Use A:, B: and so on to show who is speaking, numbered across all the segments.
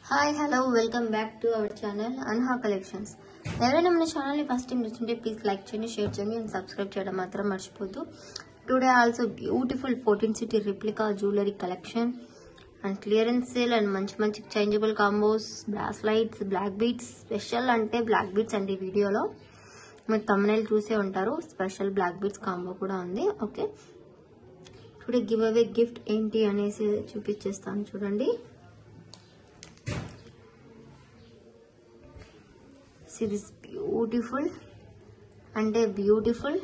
A: Hi, hello, welcome back to our channel Anha Collections. ఎవరైనా మన channel ని first time చూస్తుంటే ప్లీజ్ లైక్ చేయండి, షేర్ చేయండి అండ్ సబ్స్క్రైబ్ చేయడం మాత్రం మర్చిపోద్దు. Today also beautiful 14 city replica jewellery collection and clearance sale and మంచి మంచి changeable combos, bracelets, black beads. Special అంటే బ్లాక్ బీడ్స్ అండి. వీడియోలో మీరు థంబ్నెయిల్ చూసే ఉంటారు. స్పెషల్ బ్లాక్ బీడ్స్ కాంబో కూడా ఉంది. Okay, today giveaway gift ఏంటి అనేసి చూపించేస్తాను చూడండి. See this beautiful అంటే బ్యూటిఫుల్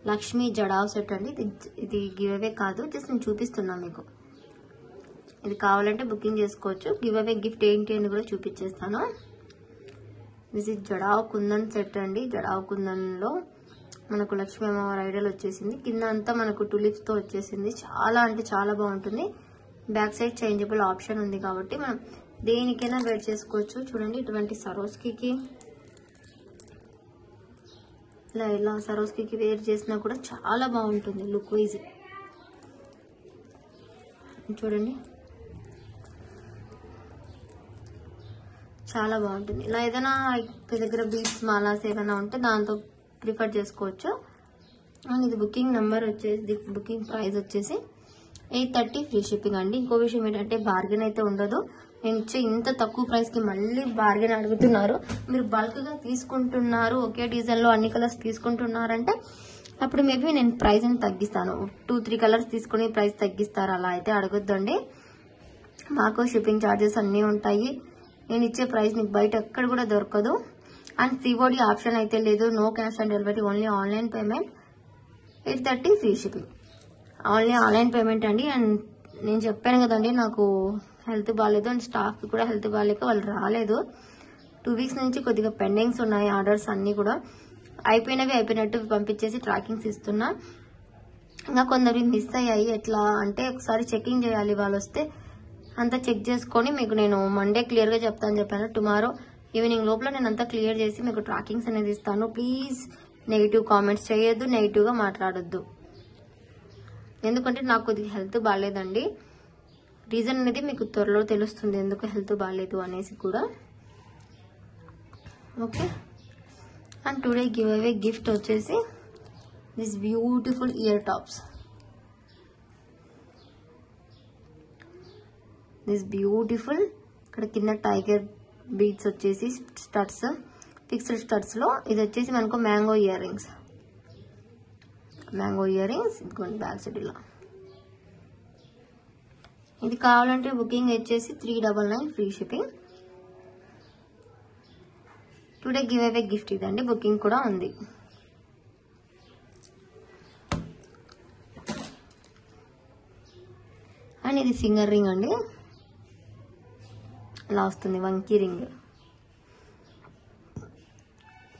A: లక్ష్మీ జడావ్ సెట్ అండి. ఇది గివ్ అవే కాదు, జస్ట్ నేను చూపిస్తున్నా మీకు. ఇది కావాలంటే బుకింగ్ చేసుకోవచ్చు. గివ్ అవే గిఫ్ట్ ఏంటి అని కూడా చూపించేస్తాను. This is jadau kundan set అండి. జడావ్ కుందన్ లో మనకు లక్ష్మీ అమ్మవారి ఐడల్ వచ్చేసింది. కింద అంతా మనకు టులిప్స్ తో వచ్చేసింది. చాలా అంటే చాలా బాగుంటుంది. బ్యాక్ సైడ్ చేంజబుల్ ఆప్షన్ ఉంది కాబట్టి మనం దేనికైనా వేర్ చేసుకోవచ్చు. చూడండి, ఇటువంటి సరోస్కి ఇలా సరోస్కి వేర్ చేసినా కూడా చాలా బాగుంటుంది లుక్ వైజ్. చూడండి, చాలా బాగుంటుంది. ఇలా ఏదైనా దగ్గర బీడ్స్ మాలాస్ ఏమైనా ఉంటే దాంతో ప్రిఫర్ చేసుకోవచ్చు. అండ్ ఇది బుకింగ్ నెంబర్ వచ్చేసి, బుకింగ్ ప్రైస్ వచ్చేసి 830 ఫ్రీ షిప్పింగ్ అండి. ఇంకో విషయం ఏంటంటే బార్గెన్ అయితే ఉండదు. నేను ఇచ్చే ఇంత తక్కువ ప్రైస్ కి మళ్ళీ బార్గెన్ అడుగుతున్నారు. మీరు బల్క్ గా తీసుకుంటున్నారు, ఒకే డిజైన్ లో అన్ని కలర్స్ తీసుకుంటున్నారంటే అప్పుడు మేబీ నేను ప్రైస్ అని తగ్గిస్తాను. 2-3 కలర్స్ తీసుకుని ప్రైస్ తగ్గిస్తారు. అలా అయితే అడగొద్దండి. మాకు షిప్పింగ్ ఛార్జెస్ అన్నీ ఉంటాయి. నేను ఇచ్చే ప్రైస్ మీకు బయట ఎక్కడ కూడా దొరకదు. అండ్ సిఓడి ఆప్షన్ అయితే లేదు. No cash on delivery, only online payment. 830 free shipping, only online payment అండి. అండ్ నేను చెప్పాను కదండి, నాకు హెల్త్ బాగాలేదు అండ్ స్టాఫ్ కూడా హెల్త్ బాగాలేక వాళ్ళు రాలేదు. 2 వీక్స్ నుంచి కొద్దిగా పెండింగ్స్ ఉన్నాయి. ఆర్డర్స్ అన్ని కూడా అయిపోయినట్టు పంపించేసి ట్రాకింగ్స్ ఇస్తున్నా. ఇంకా కొందరు మిస్ అయ్యాయి. ఎట్లా అంటే ఒకసారి చెకింగ్ చేయాలి. వాళ్ళు వస్తే అంతా చెక్ చేసుకొని మీకు నేను మండే క్లియర్ గా చెప్తాను చెప్పాను. టుమారో ఈవినింగ్ లోపల నేను అంతా క్లియర్ చేసి మీకు ట్రాకింగ్స్ అనేది ఇస్తాను. ప్లీజ్ నెగిటివ్ కామెంట్స్ చేయొద్దు, నెగిటివ్ గా మాట్లాడొద్దు. ఎందుకంటే నాకు కొద్దిగా హెల్త్ బాగాలేదండి. రీజన్ అనేది మీకు త్వరలో తెలుస్తుంది ఎందుకు హెల్త్ బాగాలేదు అనేసి కూడా. Okay, and today giveaway gift వచ్చేసి this beautiful ear tops. This beautiful ఇక్కడ కింద టైగర్ బీడ్స్ వచ్చేసి స్టడ్స్, ఫిక్స్డ్ స్టడ్స్ లో ఇది వచ్చేసి మనకు మ్యాంగో ఇయర్ రింగ్స్. ఇదిగోండి బ్యాక్ సైడ్ ఇలా. ఇది కావాలంటే బుకింగ్ వచ్చేసి 399 free shipping. Today giveaway gift ఇదండి. బుకింగ్ కూడా ఉంది. అండ్ ఇది ఫింగర్ రింగ్ అండి. ఇలా వస్తుంది వంకీ రింగ్.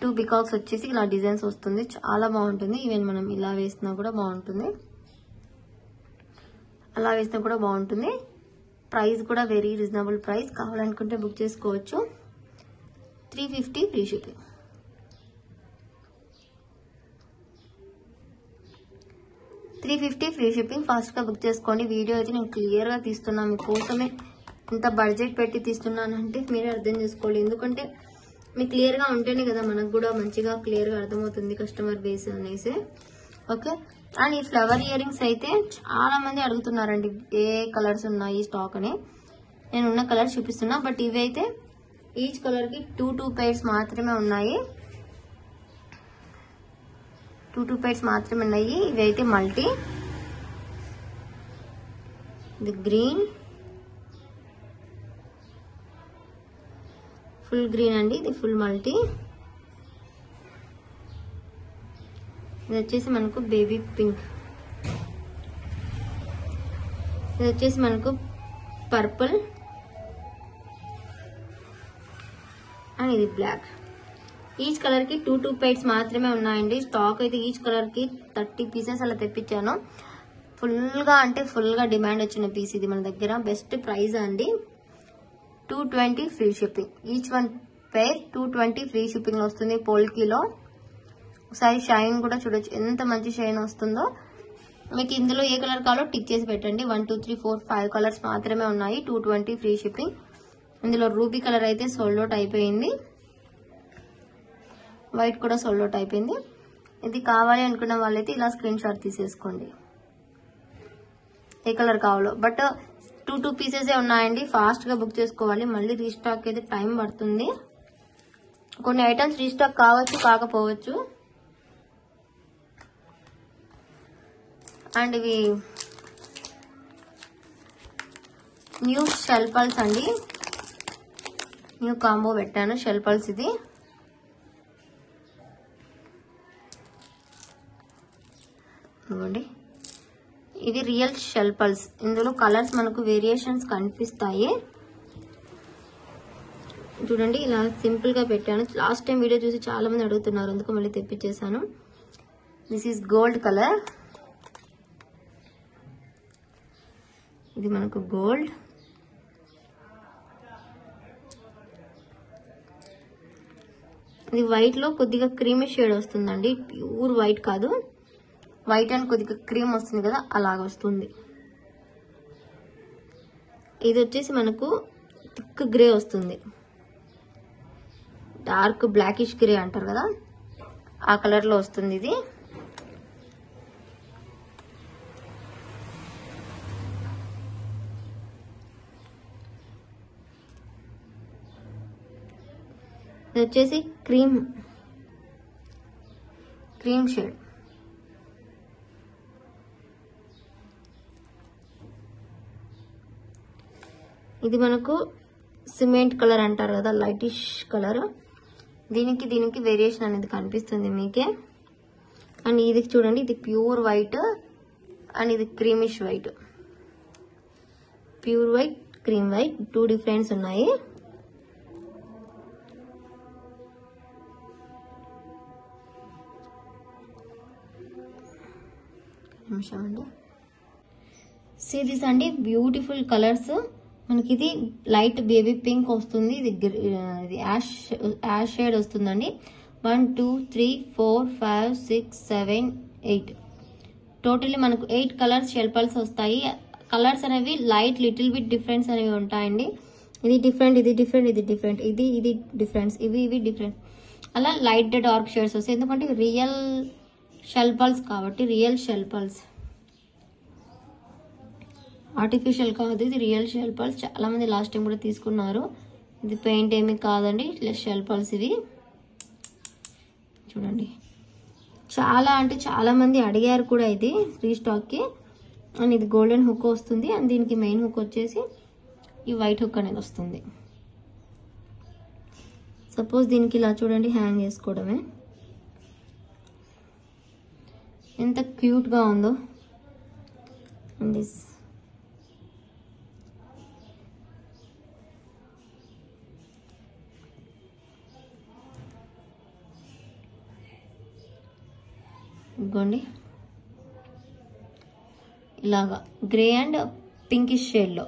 A: 2 పికాక్స్ వచ్చేసి ఇలా డిజైన్స్ వస్తుంది. చాలా బాగుంటుంది. ఈవెన్ మనం ఇలా వేసినా కూడా బాగుంటుంది, అలా వేసినా కూడా బాగుంటుంది. ప్రైస్ కూడా వెరీ రీజనబుల్ ప్రైస్. కావాలనుకుంటే బుక్ చేసుకోవచ్చు. 350 ఫ్రీ షిప్పింగ్. ఫాస్ట్ గా బుక్ చేసుకోండి. వీడియో అయితే నేను క్లియర్ గా తీస్తున్నా మీకోసమే. ఇంత బడ్జెట్ పెట్టి తీస్తున్నానంటే మీరే అర్థం చేసుకోవాలి. ఎందుకంటే మీకు క్లియర్ గా ఉంటేనే కదా మనకు కూడా మంచిగా క్లియర్ గా అర్థమవుతుంది కస్టమర్ బేస్ అనేసి. ఓకే, అండ్ ఈ ఫ్లవర్ ఇయర్ రింగ్స్ అయితే చాలా మంది అడుగుతున్నారండి ఏ కలర్స్ ఉన్నాయి స్టాక్ అని. నేను ఉన్న కలర్స్ చూపిస్తున్నా, బట్ ఇవి అయితే ఈచ్ కలర్ కి 2 pairs మాత్రమే ఉన్నాయి. 2 pairs మాత్రమే ఉన్నాయి. ఇవి అయితే మల్టీ, ఇది గ్రీన్, ఫుల్ గ్రీన్ అండి. ఇది ఫుల్ మల్టీ. ఇది వచ్చేసి మనకు బేబీ పింక్. ఇది వచ్చేసి మనకు పర్పుల్ అండ్ ఇది బ్లాక్. ఈచ్ కలర్ కి 2 pairs మాత్రమే ఉన్నాయండి. స్టాక్ అయితే ఈచ్ కలర్ కి 30 పీసెస్ అలా తెప్పించాను. ఫుల్ గా డిమాండ్ వచ్చిన పీస్ ఇది మన దగ్గర. బెస్ట్ ప్రైస్ అండి. 220 free shipping. Each one pair 220 free shipping లో వస్తుంది. పోల్కీలో ఒకసారి షైన్ కూడా చూడొచ్చు, ఎంత మంచి షైన్ వస్తుందో. మీకు ఇందులో ఏ కలర్ కావాలో టిక్ చేసి పెట్టండి. 1 2 3 4 5 కలర్స్ మాత్రమే ఉన్నాయి. 220 ఫ్రీ షిప్పింగ్. ఇందులో రూబీ కలర్ అయితే సోల్డ్ అవుట్ అయిపోయింది, వైట్ కూడా సోల్డ్ అవుట్ అయిపోయింది. ఇది కావాలి అనుకున్న వాళ్ళైతే ఇలా స్క్రీన్ షాట్ తీసేసుకోండి ఏ కలర్ కావాలో. బట్ 2 పీసెస్ ఉన్నాయండి, ఫాస్ట్ గా బుక్ చేసుకోవాలి, మళ్ళీ రీస్టాక్ అయితే టైం పడుతుంది. కొన్ని ఐటమ్స్ రీస్టాక్ కావచ్చు కాకపోవచ్చు. అండ్ ఇవి న్యూ షెల్ పల్స్ అండి, న్యూ కాంబో పెట్టాను షెల్ పల్స్. ఇది ఇవ్వండి, ఇది రియల్ షెల్ పల్స్. ఇందులో కలర్స్ మనకు వేరియేషన్స్ కనిపిస్తాయి చూడండి. ఇలా సింపుల్ గా పెట్టాను. లాస్ట్ టైం వీడియో చూసి చాలా మంది అడుగుతున్నారు, అందుకు మళ్ళీ తెప్పించేసాను. This is gold colour. ఇది మనకు గోల్డ్. ఇది వైట్ లో కొద్దిగా క్రీమీ షేడ్ వస్తుందండి, ప్యూర్ వైట్ కాదు, వైట్ అండ్ కొద్దిగా క్రీమ్ వస్తుంది కదా అలాగ వస్తుంది. ఇది వచ్చేసి మనకు థిక్ గ్రే వస్తుంది, డార్క్ బ్లాకిష్ గ్రే అంటారు కదా ఆ కలర్ లో వస్తుంది. ఇది వచ్చేసి క్రీమ్ షేడ్. ఇది మనకు సిమెంట్ కలర్ అంటారు కదా, లైటిష్ కలర్. దీనికి వేరియేషన్ అనేది కనిపిస్తుంది మీకే. అండ్ ఇది చూడండి, ఇది ప్యూర్ వైట్ అండ్ ఇది creamish white. Pure white, cream white, 2 difference ఉన్నాయి. నిమిషం అండి. సీ దిస్ అండి, బ్యూటిఫుల్ కలర్స్. మనకి ఇది లైట్ బేబీ పింక్ వస్తుంది, ఇది యాష్ షేడ్ వస్తుందండి. 1 2 3 4 5 6 7 8 టోటల్లీ మనకు 8 కలర్స్ షెల్ పల్స్ వస్తాయి. కలర్స్ అనేవి లైట్ లిటిల్ బిట్ డిఫరెన్స్ అనేవి ఉంటాయండి. ఇది డిఫరెంట్, ఇది డిఫరెంట్, ఇది డిఫరెంట్, ఇది డిఫరెన్స్, ఇవి డిఫరెంట్, అలా లైట్ డార్క్ షేడ్స్ వస్తాయి. ఎందుకంటే రియల్ షెల్ పల్స్ కాబట్టి, రియల్ షెల్ పల్స్, ఆర్టిఫిషియల్ కాదు, ఇది రియల్ షెల్ పల్స్. చాలా మంది లాస్ట్ టైం కూడా తీసుకున్నారు. ఇది పెయింట్ ఏమి కాదండి, షెల్ పల్స్ ఇవి చూడండి. చాలా అంటే చాలా మంది అడిగారు కూడా ఇది రీస్టాక్ కి. అండ్ ఇది గోల్డెన్ హుక్ వస్తుంది, అండ్ దీనికి మెయిన్ హుక్ వచ్చేసి ఈ వైట్ హుక్ అనేది వస్తుంది. సపోజ్ దీనికి ఇలా చూడండి హ్యాంగ్ చేసుకోవడమే, ఎంత క్యూట్ గా ఉందో. అండ్ దిస్ ఇదిగోండి ఇలాగా గ్రే అండ్ పింకిష్ షేడ్ లో.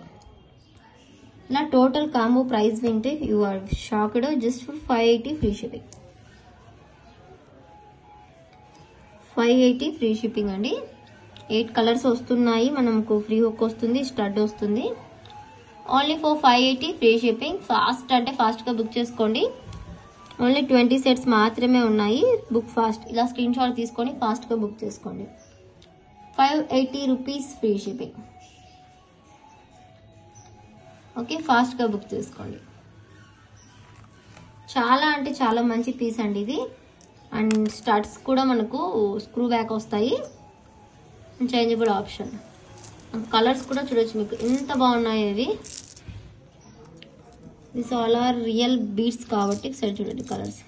A: ఇలా టోటల్ కాంబో ప్రైస్ వింటే you are shocked, just for 580 free shipping. 580 free shipping అండి. 8 కలర్స్ వస్తున్నాయి, మనకు ఫ్రీ హుక్ వస్తుంది, స్టడ్ వస్తుంది. Only for 580 free shipping. Fast అంటే ఫాస్ట్ గా బుక్ చేసుకోండి. ఓన్లీ 20 సెట్స్ మాత్రమే ఉన్నాయి. బుక్ ఫాస్ట్, ఇలా స్క్రీన్ షాట్ తీసుకొని ఫాస్ట్ గా బుక్ చేసుకోండి. 580 rupees free shipping. Okay, fast గా బుక్ చేసుకోండి. చాలా అంటే చాలా మంచి పీస్ అండి ఇది. అండ్ స్టడ్స్ కూడా మనకు స్క్రూ బ్యాక్ వస్తాయి, చేంజబుల్ ఆప్షన్. కలర్స్ కూడా చూడొచ్చు మీకు ఎంత బాగున్నాయి ఇవి. This all are real beads కాబట్టి సరే చూడండి కలర్స్,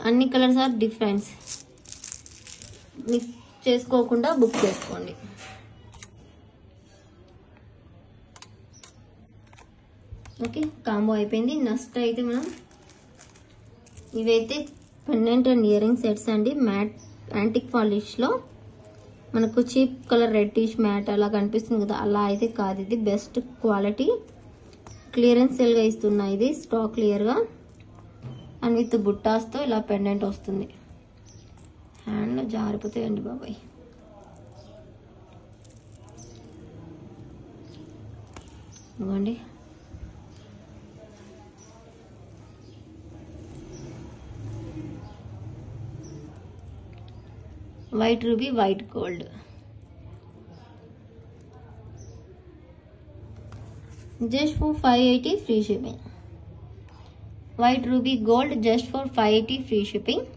A: అన్ని కలర్స్ ఆర్ డిఫరెన్స్. మిక్స్ చేసుకోకుండా బుక్ చేసుకోండి. ఓకే, కాంబో అయిపోయింది. నెక్స్ట్ అయితే మనం ఇవైతే pendant and ear ring sets అండి. మ్యాట్ యాంటిక్ పాలిష్ లో మనకు చీప్ కలర్ రెడ్డిష్ మ్యాట్ అలా కనిపిస్తుంది కదా, అలా అయితే కాదు. ఇది బెస్ట్ క్వాలిటీ, క్లియరెన్స్ సేల్ గా ఇస్తున్నా. ఇది స్టాక్ క్లియర్ గా అండ్ విత్ బుట్టాస్ తో ఇలా పెండెంట్ వస్తుంది. హ్యాండ్ లో జారిపోతాయండి బాబాయ్. ఇదిగోండి. White ruby, white gold. Just for 580 free shipping. White ruby gold just for 580 free shipping.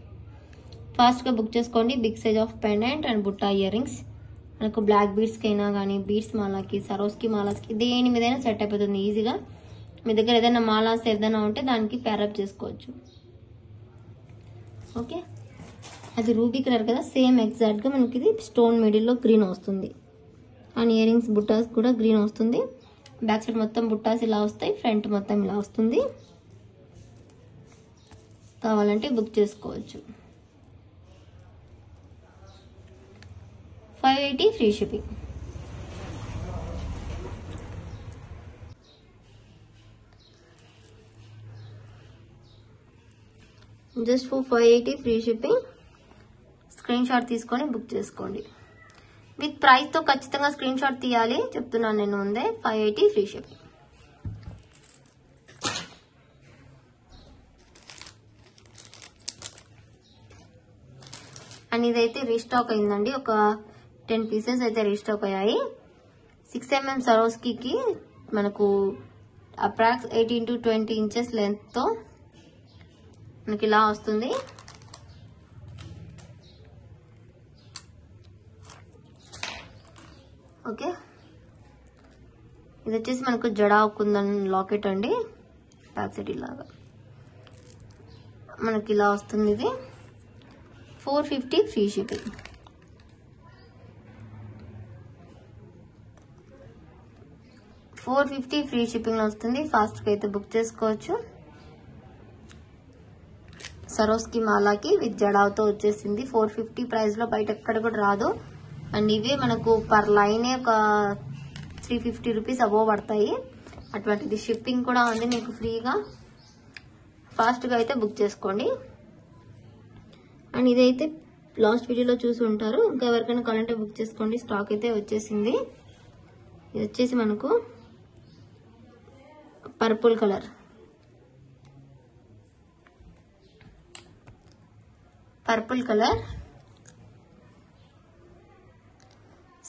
A: ఫాస్ట్గా బుక్ చేసుకోండి. Big size of pendant and బుట్టా ఇయర్ రింగ్స్. మనకు బ్లాక్ బీడ్స్కి అయినా కానీ, బీడ్స్ మాలాకి, సరోస్కి మాలాస్కి, దేని మీదైనా సెట్ అయిపోతుంది ఈజీగా. మీ దగ్గర ఏదైనా మాలాస్ ఏదైనా ఉంటే దానికి ప్యారప్ చేసుకోవచ్చు. ఓకే, అది రూబీ కలర్ కదా, సేమ్ ఎగ్జాక్ట్గా మనకి ఇది స్టోన్ మిడిల్లో గ్రీన్ వస్తుంది. అండ్ ఇయర్ రింగ్స్ బుట్టాస్ కూడా గ్రీన్ వస్తుంది. బ్యాక్ సైడ్ మొత్తం బుట్టాస్ ఇలా వస్తాయి, ఫ్రంట్ మొత్తం ఇలా వస్తుంది. కావాలంటే బుక్ చేసుకోవచ్చు. 580 free shipping. Just for 580 free shipping. Screen shot తీసుకొని బుక్ చేసుకోండి. విత్ ప్రైస్ తో ఖచ్చితంగా స్క్రీన్ షాట్ తీయాలి, చెప్తున్నాను నేను ముందే. 580 ఫ్రీ షిప్పింగ్. అండ్ ఇదైతే రీస్టాక్ అయిందండి. ఒక 10 పీసెస్ అయితే రీస్టాక్ అయ్యాయి. 6 mm సరోస్కి మనకు అప్రాక్స్ 18 to 20 ఇంచెస్ లెంత్ తో మనకి ఇలా వస్తుంది. ఓకే, ఇది వచ్చేసి మనకు జడా కుందన్ లాకెట్ అండి. బ్యాక్ సైడ్ ఇలాగా మనకి ఇలా వస్తుంది. ఇది 450 ఫ్రీ షిప్పింగ్. $450 ఫ్రీ షిప్పింగ్ లో వస్తుంది. ఫాస్ట్ గా అయితే బుక్ చేసుకోవచ్చు. సరోస్కి మాలాకి విత్ జడాతో వచ్చేసింది. 450 ప్రైస్ లో బయట ఎక్కడ కూడా రాదు. అండ్ ఇవే మనకు పర్ లైనే ఒక 350 రూపీస్ అబోవ్ పడతాయి. అటువంటిది షిప్పింగ్ కూడా ఉంది మీకు ఫ్రీగా. ఫాస్ట్ గా అయితే బుక్ చేసుకోండి. అండ్ ఇదైతే లాస్ట్ వీడియోలో చూసి ఉంటారు. ఇంకా ఎవరికైనా కావాలంటే బుక్ చేసుకోండి. స్టాక్ అయితే వచ్చేసింది. ఇది వచ్చేసి మనకు పర్పుల్ కలర్.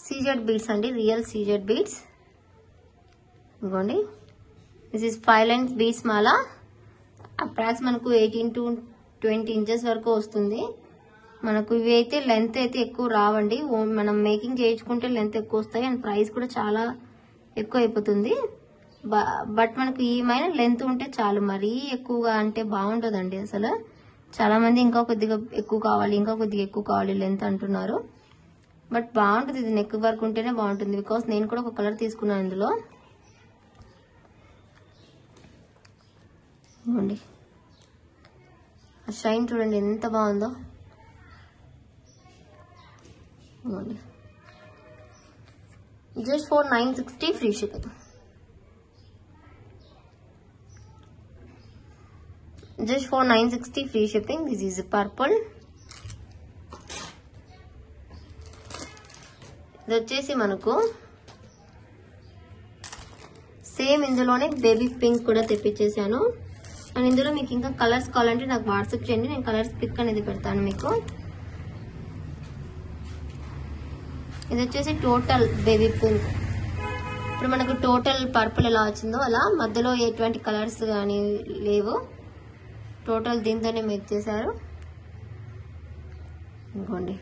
A: సీజెడ్ బీడ్స్ అండి, రియల్ సీజెడ్ బీడ్స్. ఇదిగోండి, this is 5 lines beads Mala. Approx మనకు 18 to 20 ఇంచెస్ వరకు వస్తుంది. మనకు ఇవి అయితే లెంత్ అయితే ఎక్కువ రావండి. మనం మేకింగ్ చేయించుకుంటే లెంత్ ఎక్కువ వస్తాయి. అండ్ ప్రైస్ కూడా చాలా ఎక్కువ అయిపోతుంది. బట్ మనకు ఏమైనా లెంత్ ఉంటే చాలు. మరీ ఎక్కువగా అంటే బాగుంటుందండి అసలు. చాలా మంది ఇంకా కొద్దిగా ఎక్కువ కావాలి లెంత్ అంటున్నారు. బట్ బాగుంటుంది. ఇది నెక్ వర్క్ ఉంటేనే బాగుంటుంది. బికాస్ నేను కూడా ఒక కలర్ తీసుకున్నాను ఇందులో. ఇవ్వండి, షైన్ చూడండి ఎంత బాగుందో. ఇవ్వండి, just for 960 free shipping. Just for 960 free shipping. This is purple. ఇది వచ్చేసి మనకు సేమ్ ఇందులోనే బేబీ పింక్ కూడా తెప్పించేసాను. అండ్ ఇందులో మీకు ఇంకా కలర్స్ కావాలంటే నాకు వాట్సాప్ చేయండి. నేను కలర్స్ పిక్ అనేది పెడతాను మీకు. ఇది వచ్చేసి టోటల్ బేబీ పింక్. ఇప్పుడు మనకు టోటల్ పర్పుల్ ఎలా వచ్చిందో అలా మధ్యలో ఎటువంటి కలర్స్ కానీ లేవు. టోటల్ దీంతోనే మేక్ చేశారు. ఇంకోండి,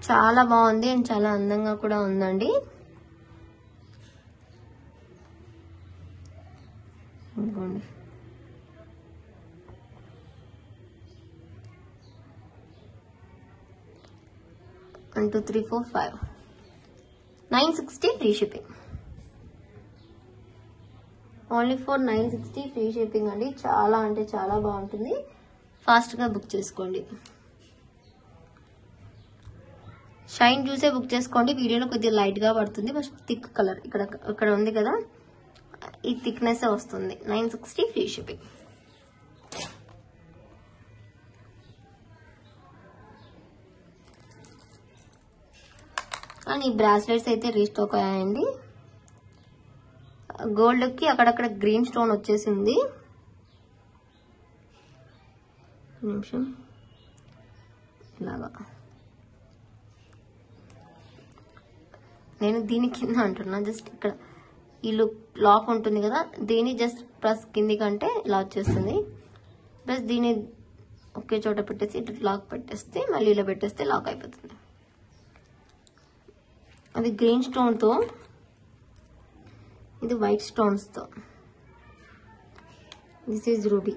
A: చాలా బాగుంది అండ్ చాలా అందంగా కూడా ఉందండి. ఇంకోండి, 1 2 3 4 5 960 free shipping. Only for 960 free shipping అండి. చాలా అంటే చాలా బాగుంటుంది. ఫాస్ట్ గా బుక్ చేసుకోండి. షైన్ చూసే బుక్ చేసుకోండి. వీడియోలో కొద్దిగా లైట్ గా పడుతుంది. బట్ థిక్ కలర్ ఇక్కడ ఉంది కదా, ఈ థిక్నెస్ వస్తుంది. 960 ఫ్రీ షిప్పింగ్. అండ్ ఈ బ్రాస్లెట్స్ అయితే రీస్టాక్ అయ్యాయండి. గోల్డ్ కి అక్కడక్కడ గ్రీన్ స్టోన్ వచ్చేసింది. నిమిషం ఇలాగా నేను దీని కింద అంటున్నా, జస్ట్ ఇక్కడ ఈ లాక్ ఉంటుంది కదా, దీన్ని జస్ట్ ప్రెస్ కింది కంటే ఇలా వచ్చేస్తుంది. ప్లస్ దీన్ని ఒకే చోట పెట్టేసి ఇటు లాక్ పెట్టేస్తే మళ్ళీ ఇలా పెట్టేస్తే లాక్ అయిపోతుంది. అది గ్రీన్ స్టోన్తో, ఇది వైట్ స్టోన్స్తో. This is ruby.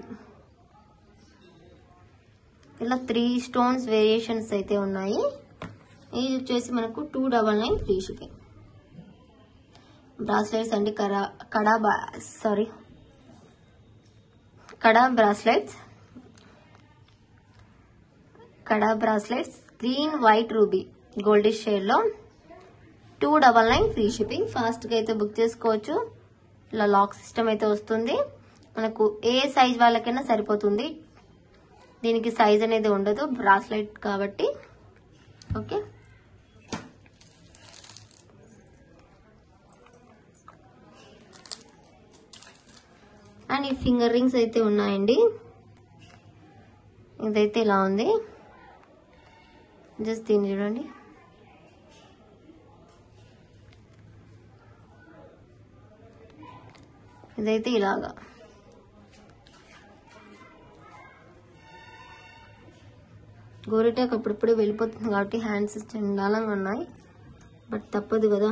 A: ఇలా 3 స్టోన్స్ వేరియేషన్స్ అయితే ఉన్నాయి. ఇది వచ్చేసి మనకు 299 ఫ్రీ షిప్పింగ్. బ్రాస్లెట్స్ అండి, కడా bracelets green white ruby goldish shade లో 299 ఫ్రీ షిప్పింగ్. ఫాస్ట్ గా అయితే బుక్ చేసుకోవచ్చు. ఇలా లాక్ సిస్టమ్ అయితే వస్తుంది. మనకు ఏ సైజ్ వాళ్ళకైనా సరిపోతుంది, దీనికి సైజ్ అనేది ఉండదు, బ్రాస్లెట్ కాబట్టి. ఓకే, అండ్ ఈ ఫింగర్ రింగ్స్ అయితే ఉన్నాయండి. ఇదైతే ఇలా ఉంది, జస్ట్ దీన్ని చూడండి. ఇదైతే ఇలాగా గోరిటాక్ అప్పుడప్పుడే వెళ్ళిపోతుంది కాబట్టి హ్యాండ్స్ చండాలంగా ఉన్నాయి, బట్ తప్పదు కదా.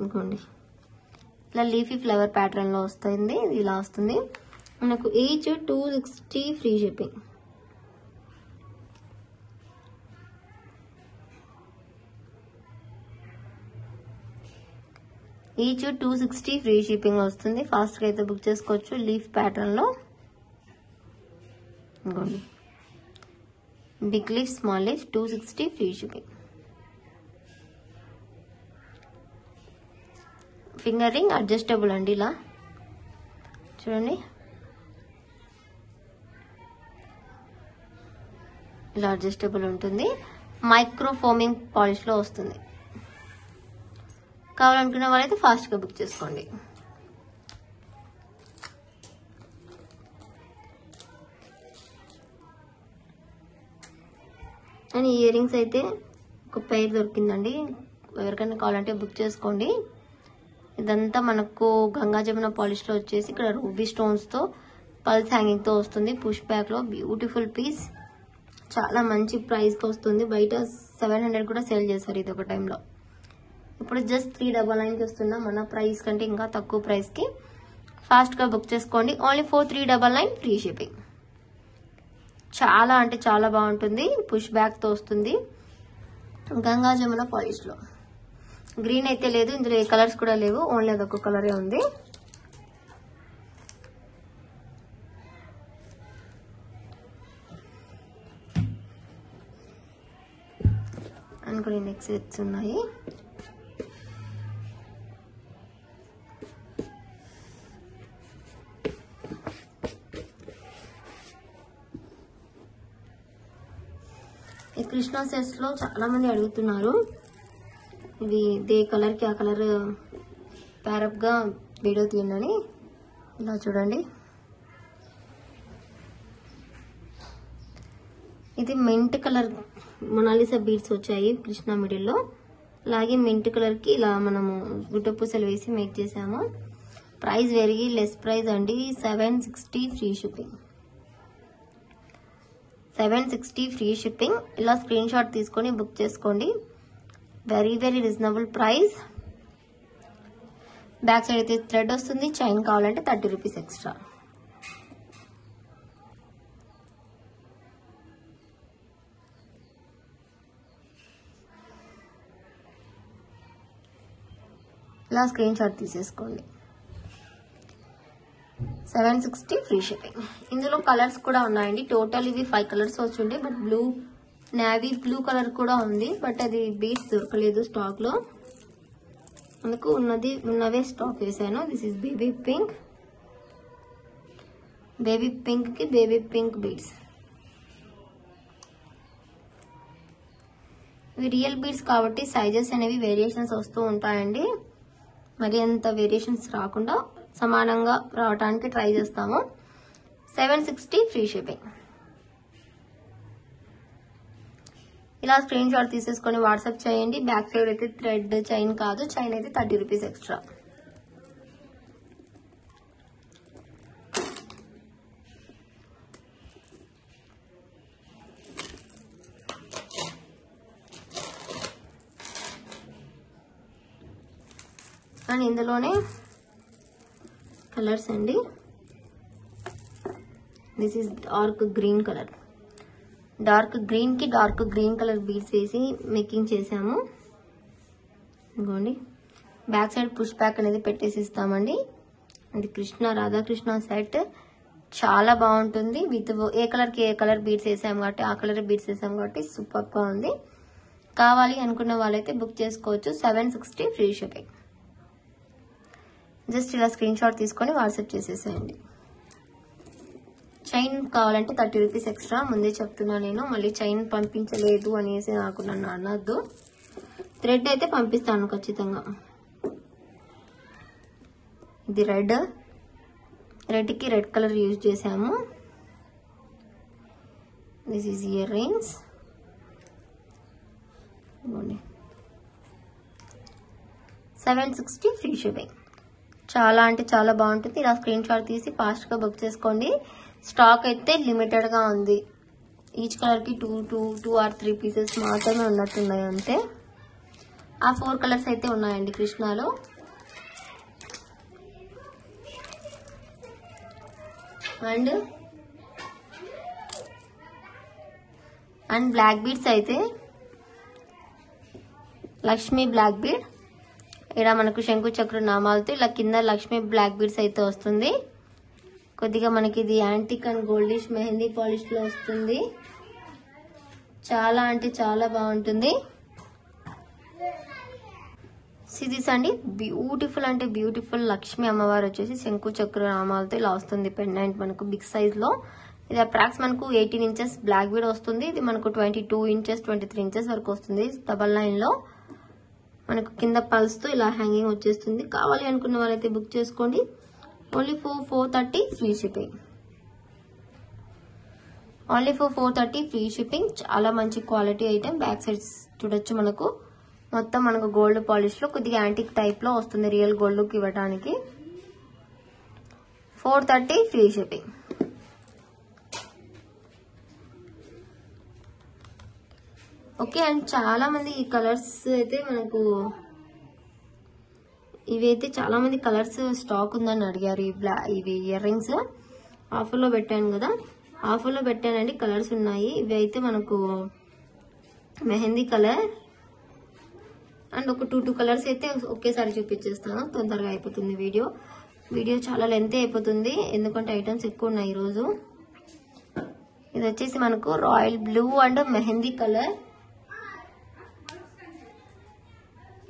A: ఇంకోండి ఇలా లీఫీ ఫ్లవర్ ప్యాటర్న్ లో వస్తుంది. ఇది ఇలా వస్తుంది మనకు. Each 260 free shipping. Each 260 free shipping వస్తుంది. ఫాస్ట్ గా అయితే బుక్ చేసుకోవచ్చు. లీఫ్ ప్యాటర్న్ లో ఇంకోండి, big leaf, small leaf, 260 free shipping. Finger ring adjustable అండి, ఇలా చూడండి. ఇలా అడ్జస్టబుల్ ఉంటుంది. మైక్రో ఫోమింగ్ పాలిష్ లో వస్తుంది. కావాలనుకున్న వాళ్ళైతే ఫాస్ట్ గా బుక్ చేసుకోండి. అండ్ ఇయర్ రింగ్స్ అయితే ఒక పెయిర్ దొరికిందండి, ఎవరికైనా కావాలంటే బుక్ చేసుకోండి. ఇదంతా మనకు గంగా జమున పాలిష్ లో వచ్చేసి ఇక్కడ రూబీ స్టోన్స్ తో పల్స్ హ్యాంగింగ్ తో వస్తుంది. పుష్ బ్యాక్ లో బ్యూటిఫుల్ పీస్, చాలా మంచి ప్రైస్ కి వస్తుంది. బయట 700 కూడా సేల్ చేశారు ఇది ఒక టైంలో. ఇప్పుడు జస్ట్ 399 కి వస్తున్నా, మన ప్రైస్ కంటే ఇంకా తక్కువ ప్రైస్ కి. ఫాస్ట్ గా బుక్ చేసుకోండి. Only 4399 free shipping. చాలా అంటే చాలా బాగుంటుంది. పుష్ బ్యాక్ తో వస్తుంది గంగా జమున పాలిష్ లో. గ్రీన్ అయితే లేదు, ఇందులో ఏ కలర్స్ కూడా లేవు, ఓన్లీ అదొక కలరే ఉంది. అనుకునే నెక్స్ట్ సెట్స్ ఉన్నాయి. ఈ కృష్ణ సెట్స్ లో చాలా మంది అడుగుతున్నారు, ఇవి దే కలర్ కి ఆ కలర్ ప్యారప్ గా వీడియో తీయండి. ఇలా చూడండి, ఇది మింట్ కలర్ మొనాలిసా బీడ్స్ వచ్చాయి కృష్ణ మిడిల్ లో. అలాగే మింట్ కలర్ కి ఇలా మనము గుట్ట పూసలు వేసి మేక్ చేసాము. ప్రైస్ వెరీ లెస్ ప్రైస్ అండి, 760 ఫ్రీ షిప్పింగ్. 760 free shipping. ఇలా స్క్రీన్ షాట్ తీసుకొని బుక్ చేసుకోండి. Very very reasonable price. Back side అయితే థ్రెడ్ వస్తుంది. చైన్ కావాలంటే 30 రూపీస్ ఎక్స్ట్రా. ఇలా స్క్రీన్ షాట్ తీసేసుకోండి. 760 ఫ్రీ షిప్పింగ్. ఇందులో కలర్స్ కూడా ఉన్నాయండి. టోటల్ ఇవి 5 కలర్స్ వచ్చుండే, but blue, navy blue colour కూడా ఉంది, బట్ అది బీట్స్ దొరకలేదు స్టాక్ లో, అందుకు ఉన్నవే స్టాక్ వేసాను. This is baby pink. Baby pink కి బేబీ పింక్ బీట్స్. ఇవి రియల్ బీడ్స్ కాబట్టి సైజెస్ అనేవి వేరియేషన్స్ వస్తూ ఉంటాయండి. మరి అంత వేరియేషన్స్ రాకుండా సమానంగా రావడానికి ట్రై చేస్తాము. 760 ఫ్రీ షిప్పింగ్. ఇలా స్క్రీన్ షాట్ తీసేసుకొని వాట్సాప్ చేయండి. బ్యాక్ సైడ్ అయితే థ్రెడ్ చైన్ కాదు, చైన్ అయితే 30 రూపీస్ ఎక్స్ట్రా. అండ్ ఇందులోనే కలర్స్ అండి. This is dark green colour. Dark green కి డార్క్ గ్రీన్ కలర్ బీడ్స్ వేసి మేకింగ్ చేసాము. ఇదిగోండి, బ్యాక్ సైడ్ పుష్ బ్యాక్ అనేది పెట్టేసి ఇస్తామండి. అది రాధాకృష్ణ సెట్ చాలా బాగుంటుంది. విత్ ఏ కలర్ కి ఏ కలర్ బీడ్స్ వేసాము కాబట్టి ఆ కలర్ బీడ్స్ వేసాము కాబట్టి సూపర్ గా ఉంది. కావాలి అనుకున్న వాళ్ళైతే బుక్ చేసుకోవచ్చు. 760 ఫ్రీ షిప్పింగ్. జస్ట్ ఇలా స్క్రీన్ షాట్ తీసుకొని వాట్సాప్ చేసేసేయండి. చైన్ కావాలంటే 30 రూపీస్ ఎక్స్ట్రా. ముందే చెప్తున్నా నేను, మళ్ళీ చైన్ పంపించలేదు అనేసి నాకు నన్ను అనొద్దు. థ్రెడ్ అయితే పంపిస్తాను ఖచ్చితంగా. ఇది రెడ్ కి రెడ్ కలర్ యూజ్ చేసాము. This is ear rings. 760 free shipping. చాలా అంటే చాలా బాగుంటుంది. ఇలా స్క్రీన్ షాట్ తీసి ఫాస్ట్ గా బుక్ చేసుకోండి. స్టాక్ అయితే లిమిటెడ్ గా ఉంది. ఈచ్ కలర్ కి 2 or 3 పీసెస్ మాత్రమే ఉన్నట్టున్నాయి అంతే. ఆ 4 కలర్స్ అయితే ఉన్నాయండి కృష్ణలో. అండ్ బ్లాక్ బీడ్స్ అయితే లక్ష్మీ బ్లాక్ బీడ్. ఇక్కడ మనకు శంకు చక్ర నామాలతో ఇలా కింద లక్ష్మీ బ్లాక్ బీడ్స్ అయితే వస్తుంది. కొద్దిగా మనకి ఇది antique and goldish mehndi polish లో వస్తుంది. చాలా అంటే చాలా బాగుంటుంది. సిరీస్ అండి, బ్యూటిఫుల్ అంటే బ్యూటిఫుల్ లక్ష్మీ అమ్మవారు వచ్చేసి శంకు చక్ర నామాలతో ఇలా వస్తుంది. పెండెంట్ మనకు బిగ్ సైజ్ లో. ఇది అప్రాక్స్ మనకు 18 ఇంచెస్ బ్లాక్ బీడ్ వస్తుంది. ఇది మనకు 22 ఇంచెస్ 23 ఇంచెస్ వరకు వస్తుంది. డబల్ లైన్ లో మనకు కింద పల్స్ తో ఇలా హ్యాంగింగ్ వచ్చేస్తుంది. కావాలి అనుకున్న వాళ్ళైతే బుక్ చేసుకోండి. Only for 430 free shipping. Only for 430 free shipping. చాలా మంచి క్వాలిటీ ఐటమ్. బ్యాక్ సైడ్స్ చూడొచ్చు మనకు మొత్తం మనకు గోల్డ్ పాలిష్ లో కొద్దిగా యాంటిక్ టైప్ లో వస్తుంది. రియల్ గోల్డ్ లుక్ ఇవ్వడానికి 430 ఫ్రీ షిప్పింగ్. ఓకే. అండ్ చాలా మంది ఈ కలర్స్ అయితే మనకు ఇవైతే చాలా మంది కలర్స్ స్టాక్ ఉందని అడిగారు. ఇవి ఇయర్ రింగ్స్ ఆఫర్ లో పెట్టాను కదా, ఆఫర్ లో పెట్టానండి. కలర్స్ ఉన్నాయి. ఇవి అయితే మనకు మెహందీ కలర్ అండ్ ఒక 2 కలర్స్ అయితే ఒకేసారి చూపించేస్తాను. తొందరగా అయిపోతుంది వీడియో చాలా లెంత్ అయిపోతుంది, ఎందుకంటే ఐటమ్స్ ఎక్కువ ఉన్నాయి ఈరోజు. ఇది వచ్చేసి మనకు royal blue and mehndi colour.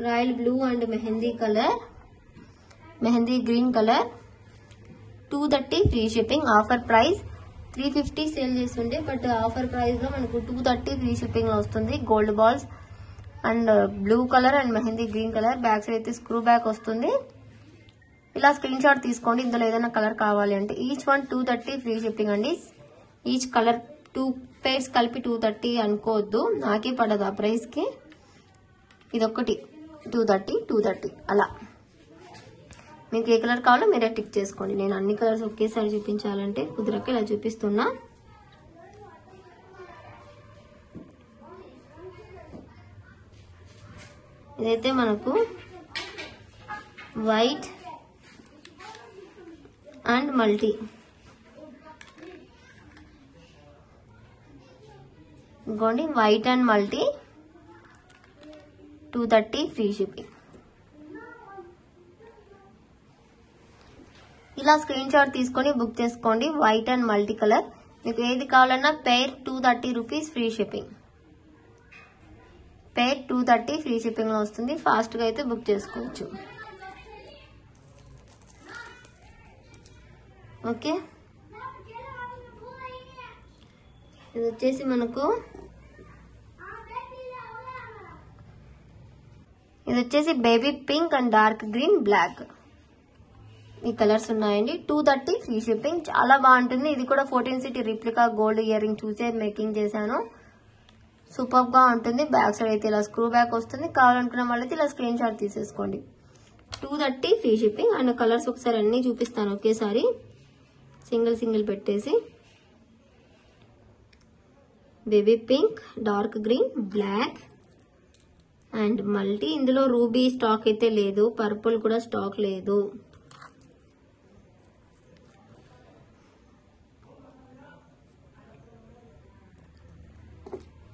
A: Royal blue and mehndi green colour. 230 free shipping. Offer price 350 sale చేస్తుండే, బట్ ఆఫర్ ప్రైస్ లో మనకు 230 ఫ్రీ షిప్పింగ్ లో వస్తుంది. Gold balls and blue colour and mehndi green colour. Back side అయితే స్క్రూ బ్యాక్ వస్తుంది. ఇలా screen shot తీసుకోండి. ఇందులో ఏదైనా కలర్ కావాలి అంటే. ఈచ్ వన్ 230 ఫ్రీ షిప్పింగ్ అండి. ఈచ్ కలర్ 2 పేర్స్ కలిపి 230 అనుకోవద్దు, నాకే పడదు ఆ ప్రైస్ కి. ఇదొక్కటి 230 అలా. మీకు ఏ కలర్ కావాలో మీరే టిక్ చేసుకోండి. నేను అన్ని కలర్స్ ఒకేసారి చూపించాలంటే కుదరక ఇలా చూపిస్తున్నా. ఇదైతే మనకు వైట్ అండ్ మల్టీ. ఇంకోండి white and multi 230 free shipping. ఇలా స్క్రీన్ షాట్ తీసుకొని బుక్ చేసుకోండి. White and multi colour. మీకు ఏది కావాలన్నా పేర్ 230 రూపీస్ ఫ్రీ షిప్పింగ్. పేర్ 230 ఫ్రీ షిప్పింగ్ లో వస్తుంది. ఫాస్ట్ గా అయితే బుక్ చేసుకోవచ్చు. ఓకే. ఇది వచ్చేసి మనకు ఇది వచ్చేసి baby pink and dark green black ఈ కలర్స్ ఉన్నాయండి. 230 ఫ్రీ షిప్పింగ్. చాలా బాగుంటుంది. ఇది కూడా 14 city replica gold ear ring చూసే మేకింగ్ చేశాను. సూపర్ గా ఉంటుంది. బ్యాక్ సైడ్ అయితే ఇలా స్క్రూ బ్యాక్ వస్తుంది. కావాలనుకున్న వాళ్ళైతే ఇలా స్క్రీన్ షాట్ తీసేసుకోండి. 230 ఫ్రీ షిప్పింగ్. అండ్ కలర్స్ ఒకసారి అన్ని చూపిస్తాను ఒకేసారి సింగిల్ పెట్టేసి. Baby pink, dark green, black and multi. ఇందులో రూబీ స్టాక్ అయితే లేదు, పర్పుల్ కూడా స్టాక్ లేదు.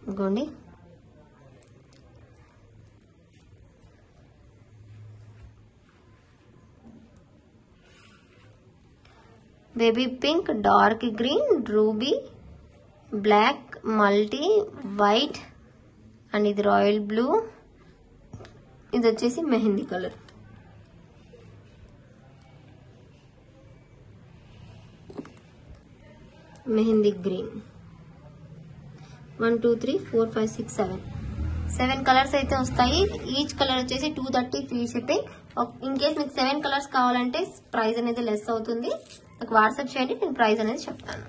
A: ఇదిగోండి baby pink, dark green, ruby, black, multi, white and ఇది రాయల్ బ్లూ. ఇది వచ్చేసి mehndi colour. Mehndi green. 1 2 3 4 5 6 7 colours అయితే వస్తాయి. ఈచ్ కలర్ వచ్చేసి 230 ఫ్రీ షిప్పింగ్. ఇన్ కేస్ మీకు 7 కలర్స్ కావాలంటే ప్రైస్ అనేది లెస్ అవుతుంది. నాకు వాట్సాప్ చేయండి, నేను ప్రైస్ అనేది చెప్తాను.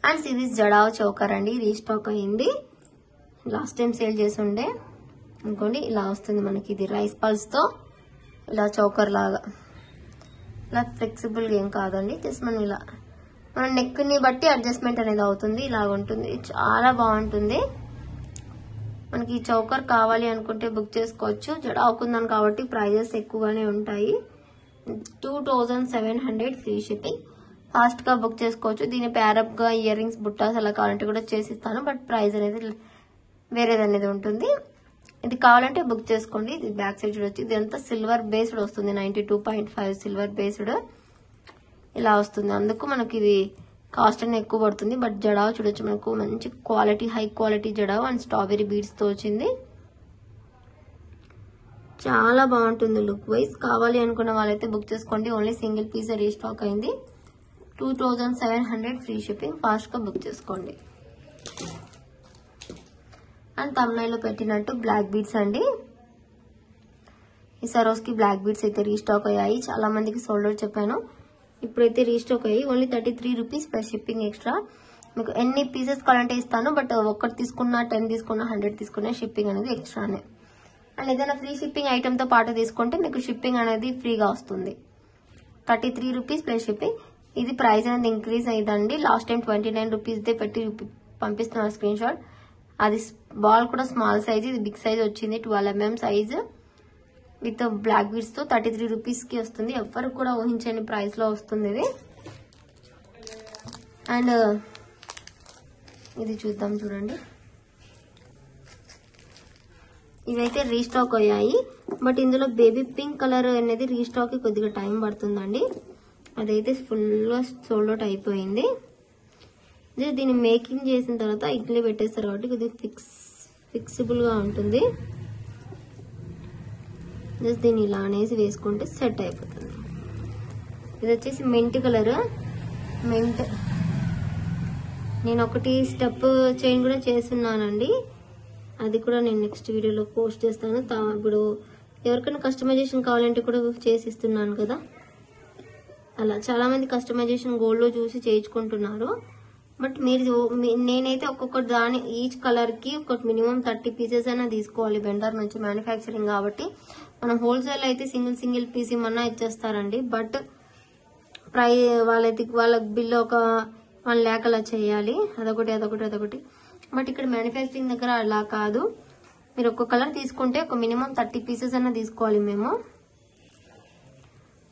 A: అండ్ సిరీస్ జడావ్ చౌకర్ అండి, రీస్టాక్ అయింది. లాస్ట్ టైం సేల్ చేసి ఉండే. ఇంకోండి ఇలా వస్తుంది మనకి. ఇది రైస్ పల్స్ తో ఇలా చౌకర్ లాగా, ఇలా ఫ్లెక్సిబుల్ గా ఏం కాదండి. జస్ట్ మనం ఇలా మన నెక్ ని బట్టి అడ్జస్ట్మెంట్ అనేది అవుతుంది. ఇలా ఉంటుంది, చాలా బాగుంటుంది. మనకి ఈ చౌకర్ కావాలి అనుకుంటే బుక్ చేసుకోవచ్చు. జడావుకుందాం కాబట్టి ప్రైజెస్ ఎక్కువగానే ఉంటాయి. 2700 ఫ్రీ షిప్పింగ్. ఫాస్ట్ గా బుక్ చేసుకోవచ్చు. దీని ప్యారప్ గా ఇయర్ రింగ్స్, బుట్టాస్ అలా కావాలంటే కూడా చేసిస్తాను. బట్ ప్రైస్ అనేది వేరేది అనేది ఉంటుంది. ఇది కావాలంటే బుక్ చేసుకోండి. ఇది బ్యాక్ సైడ్ చూడొచ్చు. ఇది అంతా సిల్వర్ బేస్డ్ వస్తుంది. 92.5 సిల్వర్ బేస్డ్ ఇలా వస్తుంది. అందుకు మనకి ఇది కాస్ట్ అనేది ఎక్కువ పడుతుంది. బట్ జడావ్ చూడొచ్చు, మనకు మంచి quality, high quality jadau and strawberry beads తో వచ్చింది. చాలా బాగుంటుంది లుక్ వైజ్. కావాలి అనుకున్న వాళ్ళైతే బుక్ చేసుకోండి. ఓన్లీ సింగిల్ పీస్ రీస్టాక్ అయింది. 2700 ఫ్రీ షిప్పింగ్. ఫాస్ట్ గా బుక్ చేసుకోండి. అండ్ తమ్నైల్ లో పెట్టినట్టు బ్లాక్ బీడ్స్ అండి. ఈ సరోస్కి బ్లాక్ బీడ్స్ అయితే రీస్టాక్ అయ్యాయి. చాలా మందికి సోల్డ్ అవుట్ చెప్పాను. ఇప్పుడైతే రీస్టాక్ అయ్యి only 33 rupees plus shipping extra. మీకు ఎన్ని పీసెస్ కావాలంటే ఇస్తాను. బట్ ఒక్కటి తీసుకున్నా, 10 తీసుకున్నా, 100 తీసుకున్నా షిప్పింగ్ అనేది ఎక్స్ట్రానే. అండ్ ఏదైనా ఫ్రీ షిప్పింగ్ ఐటమ్ తో పాటు తీసుకుంటే మీకు షిప్పింగ్ అనేది ఫ్రీగా వస్తుంది. 33 రూపీస్ ప్లస్ షిప్పింగ్. ఇది ప్రైస్ అనేది ఇంక్రీజ్ అయ్యిందండి. లాస్ట్ టైం 29 రూపీస్ దే పెట్టి పంపిస్తున్నారు స్క్రీన్ షాట్. అది బాల్ కూడా స్మాల్ సైజ్, ఇది బిగ్ సైజ్ వచ్చింది. 12 mm size with black beads తో 33 రూపీస్ కి వస్తుంది. ఎవ్వరు కూడా ఊహించని ప్రైస్ లో వస్తుంది ఇది. అండ్ ఇది చూద్దాం, చూడండి. ఇవైతే రీస్టాక్ అయ్యాయి. బట్ ఇందులో బేబీ పింక్ కలర్ అనేది రీస్టాక్ కి కొద్దిగా టైం పడుతుందండి. అదైతే ఫుల్ గా సోల్డ్ అవుట్ అయిపోయింది. దీన్ని మేకింగ్ చేసిన తర్వాత ఇట్లే పెట్టేస్తారు కాబట్టి కొద్దిగా ఫిక్సిబుల్ గా ఉంటుంది. జస్ట్ దీన్ని ఇలా అనేసి వేసుకుంటే సెట్ అయిపోతుంది. ఇది వచ్చేసి మెంట్ కలర్. మెంట్ నేను ఒకటి స్టెప్ చైన్ కూడా చేస్తున్నానండి. అది కూడా నేను నెక్స్ట్ వీడియోలో పోస్ట్ చేస్తాను. ఇప్పుడు ఎవరికైనా కస్టమైజేషన్ కావాలంటే కూడా చేసిస్తున్నాను కదా. అలా చాలా మంది కస్టమైజేషన్ గోల్డ్ లో చూసి చేయించుకుంటున్నారు. బట్ నేనైతే ఒక్కొక్క దాని ఈచ్ కలర్ కి ఒక మినిమం 30 పీసెస్ అయినా తీసుకోవాలి. వెండర్ నుంచి మ్యానుఫ్యాక్చరింగ్ కాబట్టి మనం హోల్సేల్ అయితే సింగిల్ పీస్ ఇమ్మన్నా ఇచ్చేస్తారండి. బట్ వాళ్ళ బిల్ ఒక 1 lakh అలా చేయాలి. అదొకటి. బట్ ఇక్కడ మ్యానుఫ్యాక్చరింగ్ దగ్గర అలా కాదు. మీరు ఒక్క కలర్ తీసుకుంటే ఒక మినిమం 30 పీసెస్ అయినా తీసుకోవాలి మేము.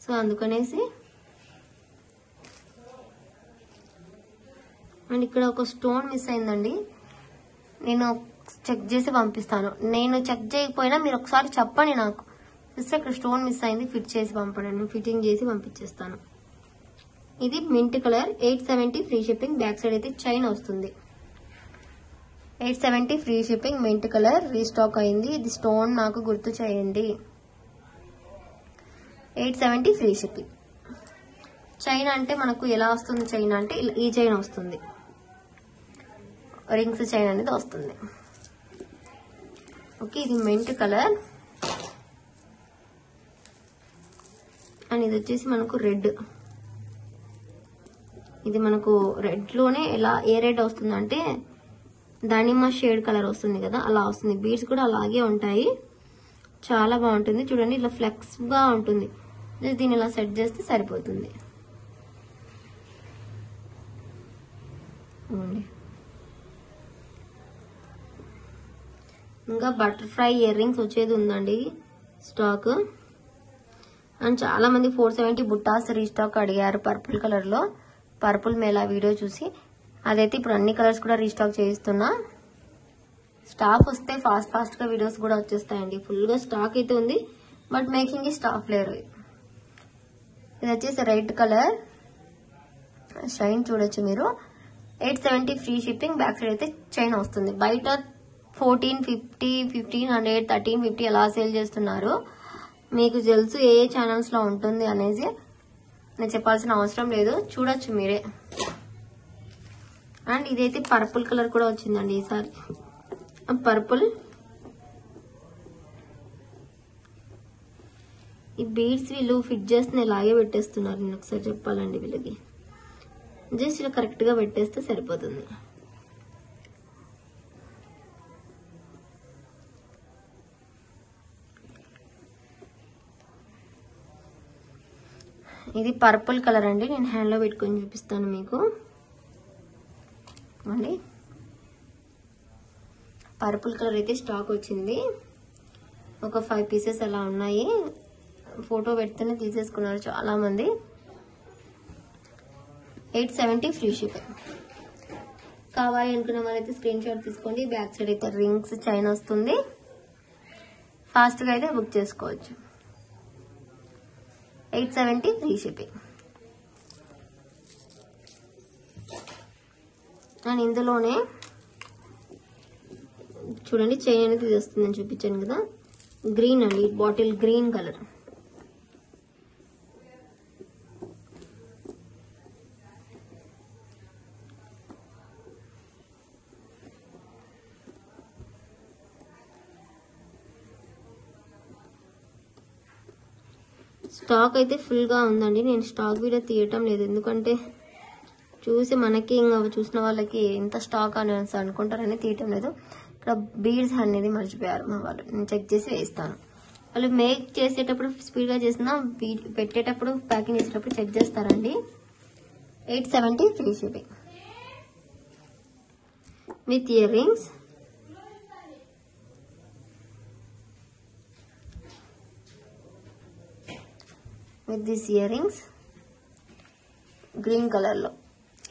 A: సో అందుకనేసి. అండ్ ఇక్కడ ఒక స్టోన్ మిస్ అయిందండి. నేను చెక్ చేసి పంపిస్తాను. నేను చెక్ చేయకపోయినా మీరు ఒకసారి చెప్పండి నాకు. సిస్టర్ ఇక్కడ స్టోన్ మిస్ అయింది, ఫిట్ చేసి పంపండి. ఫిట్టింగ్ చేసి పంపించేస్తాను. ఇది mint colour. 870 free shipping. Back side అయితే చైన్ వస్తుంది. 870 free shipping. Mint colour restock అయింది. ఇది స్టోన్ నాకు గుర్తు చేయండి. 870 ఫ్రీ షిప్పింగ్. చైన్ అంటే మనకు ఎలా వస్తుంది? చైన్ అంటే ఈ చైన్ వస్తుంది, రింగ్స్ చైన్ అనేది వస్తుంది. ఓకే, ఇది మెంట్ కలర్ అండ్ ఇది వచ్చేసి మనకు రెడ్. ఇది మనకు రెడ్ లోనే ఎలా ఏ రెడ్ వస్తుందంటే దానిమ్మ షేడ్ కలర్ వస్తుంది కదా, అలా వస్తుంది. బీడ్స్ కూడా అలాగే ఉంటాయి, చాలా బాగుంటుంది. చూడండి ఇలా ఫ్లెక్స్ గా ఉంటుంది. దీన్ని ఇలా సెట్ చేస్తే సరిపోతుంది. ఇంకా బటర్ఫ్లై ఇయర్ రింగ్స్ వచ్చేది ఉందండి స్టాక్. అండ్ చాలా మంది 470 బుట్టాస్ రీస్టాక్ అడిగారు పర్పుల్ కలర్ లో. పర్పుల్ మేళా వీడియో చూసి అదైతే ఇప్పుడు అన్ని కలర్స్ కూడా రీస్టాక్ చేయిస్తున్నా. స్టాక్ వస్తే ఫాస్ట్ గా వీడియోస్ కూడా వచ్చేస్తాయండి. ఫుల్ గా స్టాక్ అయితే ఉంది, బట్ మేకింగ్ స్టాక్ లేరు. ఇది వచ్చేసి రెడ్ కలర్ షైన్ చూడొచ్చు మీరు. 870 ఫ్రీ షిప్పింగ్. బ్యాక్ సైడ్ అయితే చైన్ వస్తుంది. బయట 1450, 1500, 1350 ఎలా సేల్ చేస్తున్నారు. మీకు తెలుసు ఏ ఛానల్స్ లో ఉంటుంది అనేది, నేను చెప్పాల్సిన అవసరం లేదు, చూడొచ్చు మీరే. అండ్ ఇదైతే పర్పుల్ కలర్ కూడా వచ్చిందండి ఈసారి. పర్పుల్ ఈ బీడ్స్ వీళ్ళు ఫిట్ చేస్తే ఇలాగే పెట్టేస్తున్నారు. నేను ఒకసారి చెప్పాలండి వీళ్ళకి, జస్ట్ ఇలా కరెక్ట్ గా పెట్టేస్తే సరిపోతుంది. ఇది పర్పుల్ కలర్ అండి. నేను హ్యాండ్ లో పెట్టుకొని చూపిస్తాను మీకు అండి. పర్పుల్ కలర్ అయితే స్టాక్ వచ్చింది. ఒక 5 పీసెస్ అలా ఉన్నాయి. ఫోటో పెడితేనే తీసేసుకున్నారు చాలా మంది. 870 ఫ్రీ షిప్పింగ్. కావాలి అనుకున్న వాళ్ళైతే స్క్రీన్ షాట్ తీసుకోండి. బ్యాక్ సైడ్ అయితే రింగ్స్ చైన్ వస్తుంది. ఫాస్ట్ గా అయితే బుక్ చేసుకోవచ్చు. 870 ఫ్రీ షిప్పింగ్. అండ్ ఇందులోనే చూడండి చైన్ అనేది ఇది వస్తుందని చూపించాను కదా, గ్రీన్ అండి, బాటిల్ గ్రీన్ కలర్. స్టాక్ అయితే ఫుల్ గా ఉందండి. నేను స్టాక్ వీడియో తీయటం లేదు, ఎందుకంటే చూసి మనకి ఇంకా చూసిన వాళ్ళకి ఎంత స్టాక్ అని అనుకుంటారని తీయటం లేదు. ఇక్కడ బీడ్స్ అనేది మర్చిపోయారు మా వాళ్ళు, నేను చెక్ చేసి వేస్తాను. వాళ్ళు మేక్ చేసేటప్పుడు స్పీడ్ గా చేసినా పెట్టేటప్పుడు ప్యాకింగ్ చేసేటప్పుడు చెక్ చేస్తారండి. 870 free shipping with ear rings. With this ear rings green colour లో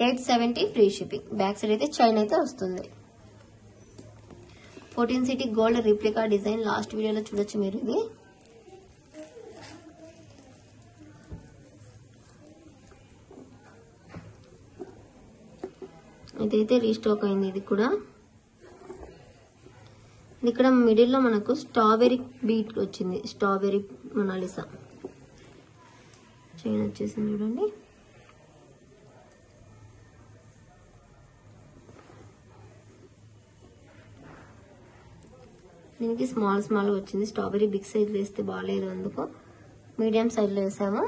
A: 870 ఫ్రీ షిప్పింగ్. బ్యాక్ సైడ్ అయితే చైన్ అయితే వస్తుంది. 14 city gold replica design last వీడియోలో చూడొచ్చు మీరు. ఇది ఇదైతే రీస్టాక్ అయింది. ఇది కూడా ఇక్కడ మిడిల్ లో మనకు స్ట్రాబెరీ బీట్ వచ్చింది. స్ట్రాబెరీ మొనాలిసా చైన్ వచ్చేసింది చూడండి. దీనికి స్మాల్ వచ్చింది. స్ట్రాబెరీ బిగ్ సైజ్ వేస్తే బాగాలేదు, అందుకు మీడియం సైజ్ లో వేసాము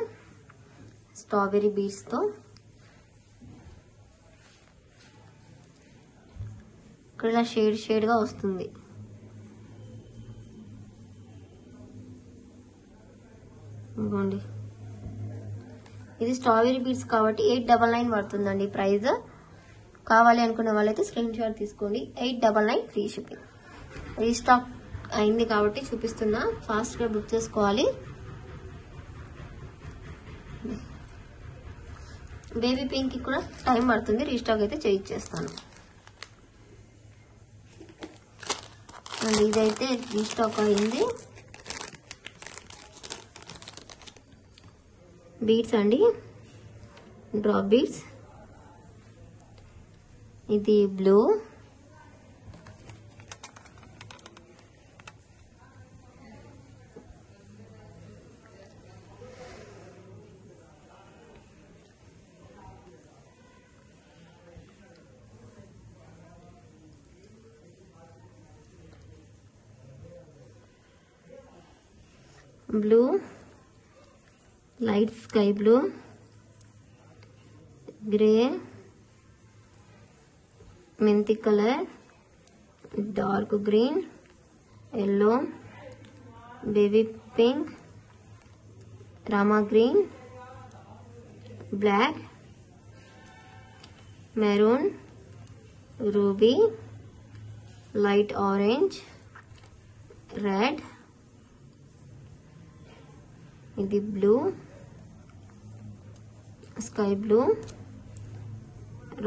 A: స్ట్రాబెరీ బీడ్స్ తో. ఇక్కడ ఇలా షేడ్ గా వస్తుంది. ఇదిగోండి, ఇది స్ట్రాబెరీ బీడ్స్ కాబట్టి 899 పడుతుందండి ప్రైస్. కావాలి అనుకున్న వాళ్ళైతే స్క్రీన్ షాట్ తీసుకోండి. 899 ఫ్రీ షిప్పింగ్. రీస్టాక్ అయింది కాబట్టి చూపిస్తున్నా, ఫాస్ట్ గా బుక్ చేసుకోవాలి. బేబీ పింక్ కి కూడా టైం పడుతుంది, రీస్టాక్ అయితే చేయించేస్తాను. అండ్ ఇదైతే రీస్టాక్ అయింది. బీడ్స్ అండి, డ్రాప్ బీడ్స్. ఇది blue, blue, light sky blue, grey, మెంతి colour, dark green, yellow, baby pink, Rama green, black, maroon, ruby, light orange, red, ఇది blue, sky blue,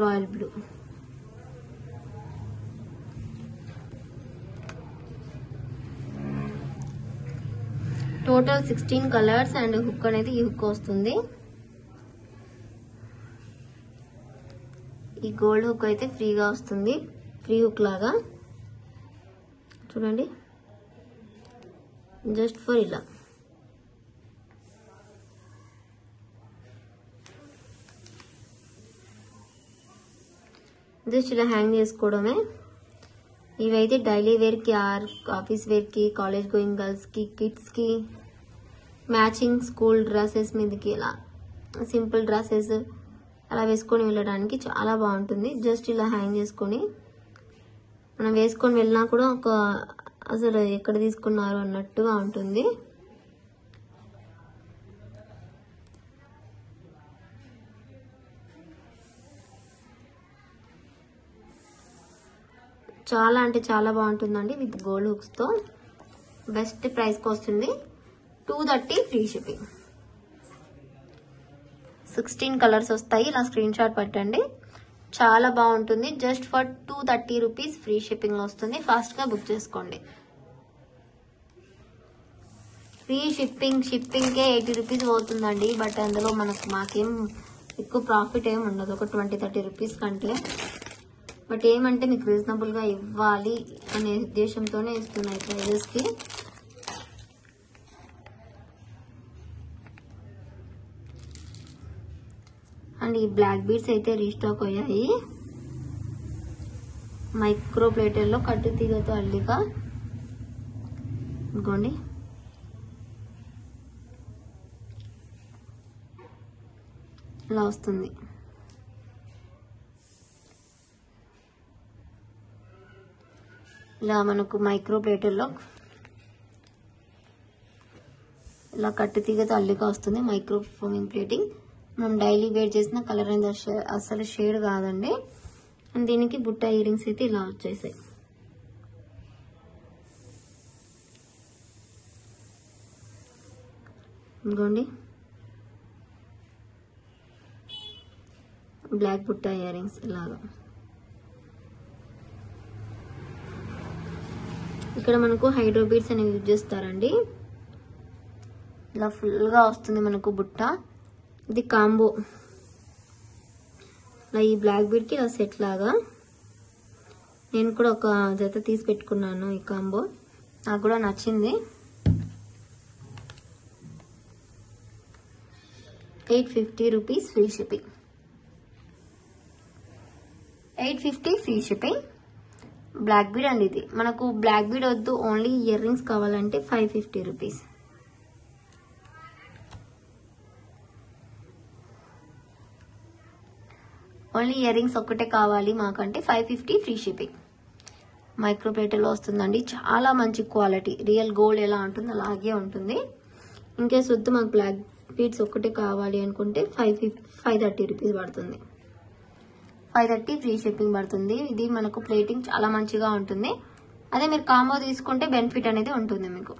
A: royal blue. Total 16 colours and hook అనేది ఈ hook వస్తుంది. ఈ gold hook అయితే ఫ్రీగా వస్తుంది, free hook లాగా చూడండి, జస్ట్ ఫర్ ఇలా. జస్ట్ ఇలా హ్యాంగ్ చేసుకోవడమే. ఇవైతే డైలీ వేర్కి, ఆఫీస్ వేర్కి, కాలేజ్ గోయింగ్ గర్ల్స్కి, కిడ్స్కి, మ్యాచింగ్ స్కూల్ డ్రెస్సెస్ మీదకి, ఇలా సింపుల్ డ్రెస్సెస్ అలా వేసుకొని వెళ్ళడానికి చాలా బాగుంటుంది. జస్ట్ ఇలా హ్యాంగ్ చేసుకొని మనం వేసుకొని వెళ్ళినా కూడా అసలు ఎక్కడ తీసుకున్నారు అన్నట్టుగా ఉంటుంది. చాలా అంటే చాలా బాగుంటుందండి. విత్ గోల్డ్ హుక్స్ తో బెస్ట్ ప్రైస్ కి వస్తుంది. 230 ఫ్రీ షిప్పింగ్. 16 కలర్స్ వస్తాయి. ఇలా స్క్రీన్ షాట్ పెట్టండి. చాలా బాగుంటుంది. Just for 230 rupees free shipping లో వస్తుంది. ఫాస్ట్ గా బుక్ చేసుకోండి. ఫ్రీ షిప్పింగ్ కే 80 రూపీస్ పోతుందండి. బట్ అందులో మాకేం ఎక్కువ ప్రాఫిట్ ఏమి ఉండదు, ఒక 20-30 రూపీస్ కంటే. బట్ ఏమంటే మీకు రీజనబుల్ గా ఇవ్వాలి అనే ఉద్దేశంతోనే ఇస్తున్నాయి ప్రైజెస్ కి. అండ్ ఈ బ్లాక్ బీడ్స్ అయితే రీస్టాక్ అయ్యాయి. మైక్రో ప్లేటర్లో కట్టు తీగతో అల్లిక, ఇదిగోండి. ఇలా వస్తుంది. ఇలా మనకు మైక్రో ప్లేటర్లో ఇలా కట్టు తీగతో అల్లిక వస్తుంది. Micro foaming plating. మనం డైలీ వేర్ చేసిన కలర్ అనేది అసలు షేడ్ కాదండి. అండ్ దీనికి బుట్ట ఇయర్ రింగ్స్ అయితే ఇలా వచ్చేసాయి. ఇదిగోండి, బ్లాక్ బుట్ట ఇయర్ రింగ్స్ ఇలాగా. ఇక్కడ మనకు హైడ్రో బీడ్స్ అనేవి యూజ్ చేస్తారండి. ఇలా ఫుల్ గా వస్తుంది మనకు బుట్ట. ఇది కాంబో. ఇలా ఈ బ్లాక్ బీడ్ కి ఇలా సెట్ లాగా. నేను కూడా ఒక జత తీసి పెట్టుకున్నాను. ఈ కాంబో నాకు కూడా నచ్చింది. 850 rupees free shipping. 850 free shipping. Black bead అండి. ఇది మనకు బ్లాక్ బీడ్ వద్దు, ఓన్లీ ఇయర్ రింగ్స్ కావాలంటే 550 రూపీస్. ఓన్లీ ఇయర్ రింగ్స్ ఒక్కటే కావాలి మాకంటే 550 ఫ్రీ షిప్పింగ్. మైక్రో ప్లేటర్లో వస్తుందండి. చాలా మంచి క్వాలిటీ. రియల్ గోల్డ్ ఎలా ఉంటుందో అలాగే ఉంటుంది. ఇంకేస్ వద్దు మాకు బ్లాక్ బీడ్స్ ఒక్కటే కావాలి అనుకుంటే 530 రూపీస్ పడుతుంది. 530 ఫ్రీ షిప్పింగ్ పడుతుంది. ఇది మనకు ప్లేటింగ్ చాలా మంచిగా ఉంటుంది. అదే మీరు కాంబో తీసుకుంటే బెనిఫిట్ అనేది ఉంటుంది మీకు.